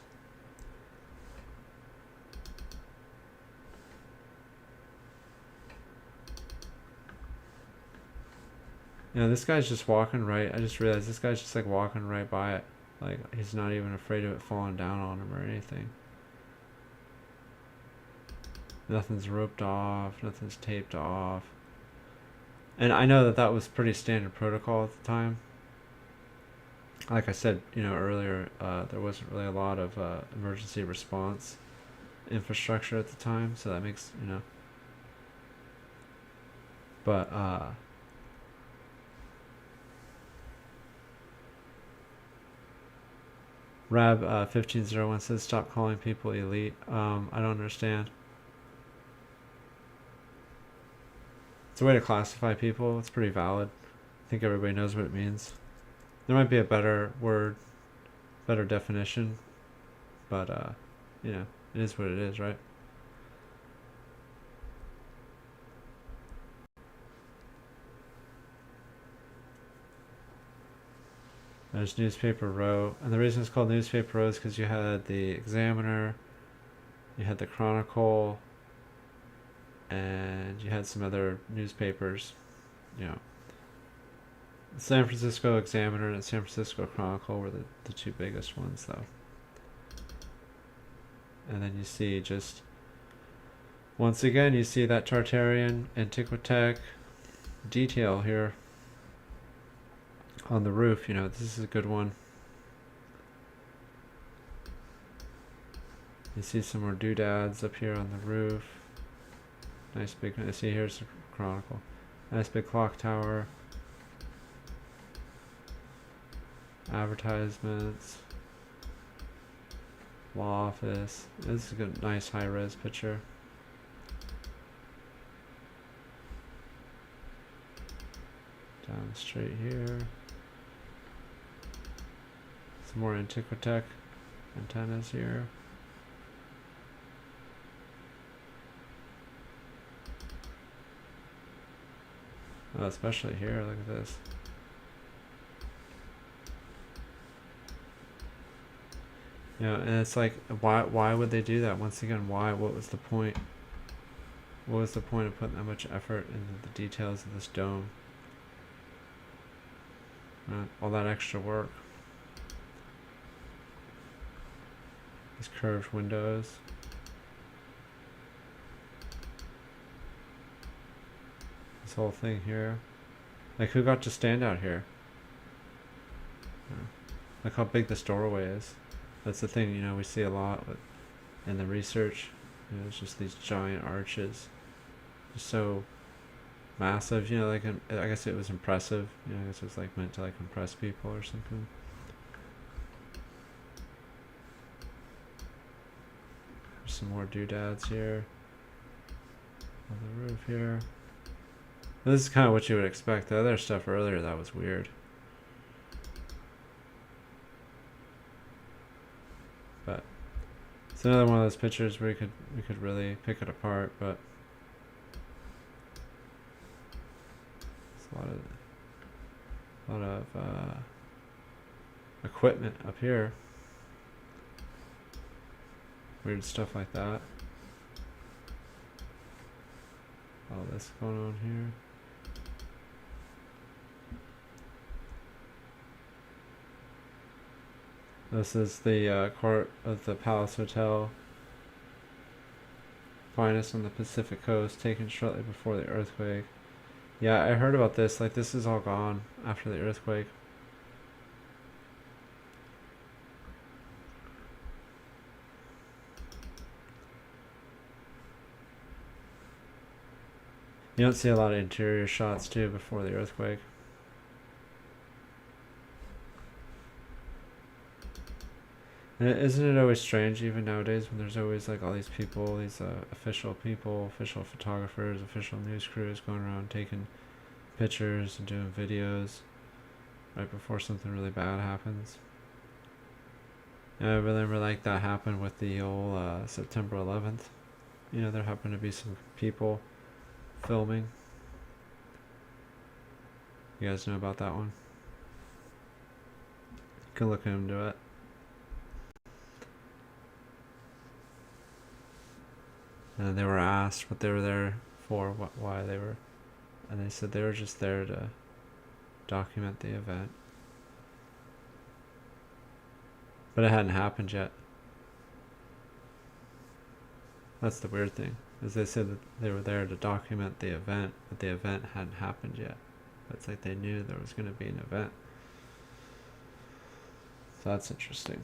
You know, this guy's just walking right. I just realized this guy's just like walking right by it. Like, he's not even afraid of it falling down on him or anything. Nothing's roped off, nothing's taped off. And I know that that was pretty standard protocol at the time. Like I said, you know, earlier, there wasn't really a lot of emergency response infrastructure at the time, so that makes, you know. But Rab 1501 says stop calling people elite. I don't understand. It's a way to classify people. It's pretty valid. I think everybody knows what it means. There might be a better word, better definition, but you know, it is what it is, right? There's Newspaper Row, and the reason it's called Newspaper Row is because you had the Examiner, you had the Chronicle, and you had some other newspapers, you know. The San Francisco Examiner and the San Francisco Chronicle were the two biggest ones, though. And then you see just, once again, you see that Tartarian antiquitech detail here on the roof. You know, this is a good one. You see some more doodads up here on the roof. Nice big, see here's the Chronicle. Nice big clock tower. Advertisements. Law office. This is a good, nice high-res picture. Down the street here. Some more antiquitech antennas here. Oh, especially here, look at this. You know, and it's like, why would they do that? Once again, why? What was the point? What was the point of putting that much effort into the details of this dome? Right? All that extra work. These curved windows. This whole thing here. Like, who got to stand out here? Look how big this doorway is. That's the thing, you know, we see a lot in the research. You know, it's just these giant arches. Just so massive, you know, like, I guess it was impressive. You know, I guess it was like meant to like impress people or something. There's some more doodads here. On the roof here. This is kind of what you would expect. The other stuff earlier, that was weird. But it's another one of those pictures where we could really pick it apart, but it's a lot of equipment up here. Weird stuff like that. All this going on here. This is the court of the Palace Hotel. Finest on the Pacific Coast, taken shortly before the earthquake. Yeah, I heard about this. Like, this is all gone after the earthquake. You don't see a lot of interior shots, too, before the earthquake. Isn't it always strange, even nowadays, when there's always like all these people, these official people, official photographers, official news crews going around taking pictures and doing videos right before something really bad happens. And I remember like that happened with the old September 11th. You know, there happened to be some people filming. You guys know about that one? You can look into it. And they were asked what they were there for, why they were, and they said they were just there to document the event. But it hadn't happened yet. That's the weird thing, is they said that they were there to document the event, but the event hadn't happened yet. It's like they knew there was going to be an event. So that's interesting.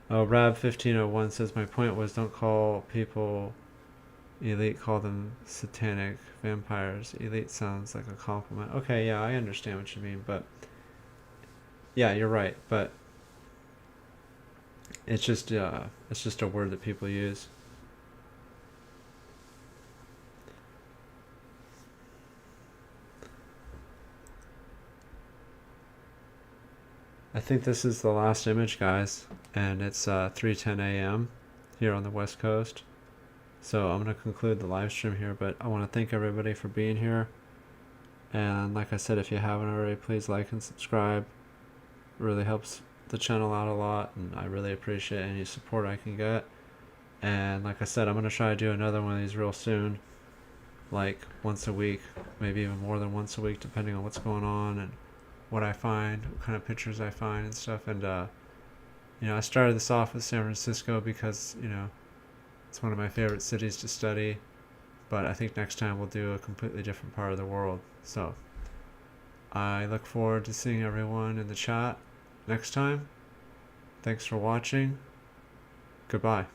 Oh, Rab1501 says, my point was don't call people elite, call them satanic vampires. Elite sounds like a compliment. Okay, yeah, I understand what you mean, but yeah, you're right, but it's just a word that people use. I think this is the last image, guys, and it's 3:10 a.m. here on the West Coast. So I'm going to conclude the live stream here, but I want to thank everybody for being here. And like I said, if you haven't already, please like and subscribe. It really helps the channel out a lot, and I really appreciate any support I can get. And like I said, I'm going to try to do another one of these real soon, like once a week, maybe even more than once a week, depending on what's going on and what I find, what kind of pictures I find and stuff. And you know, I started this off with San Francisco because, you know, it's one of my favorite cities to study, but I think next time we'll do a completely different part of the world. So I look forward to seeing everyone in the chat next time. Thanks for watching. Goodbye.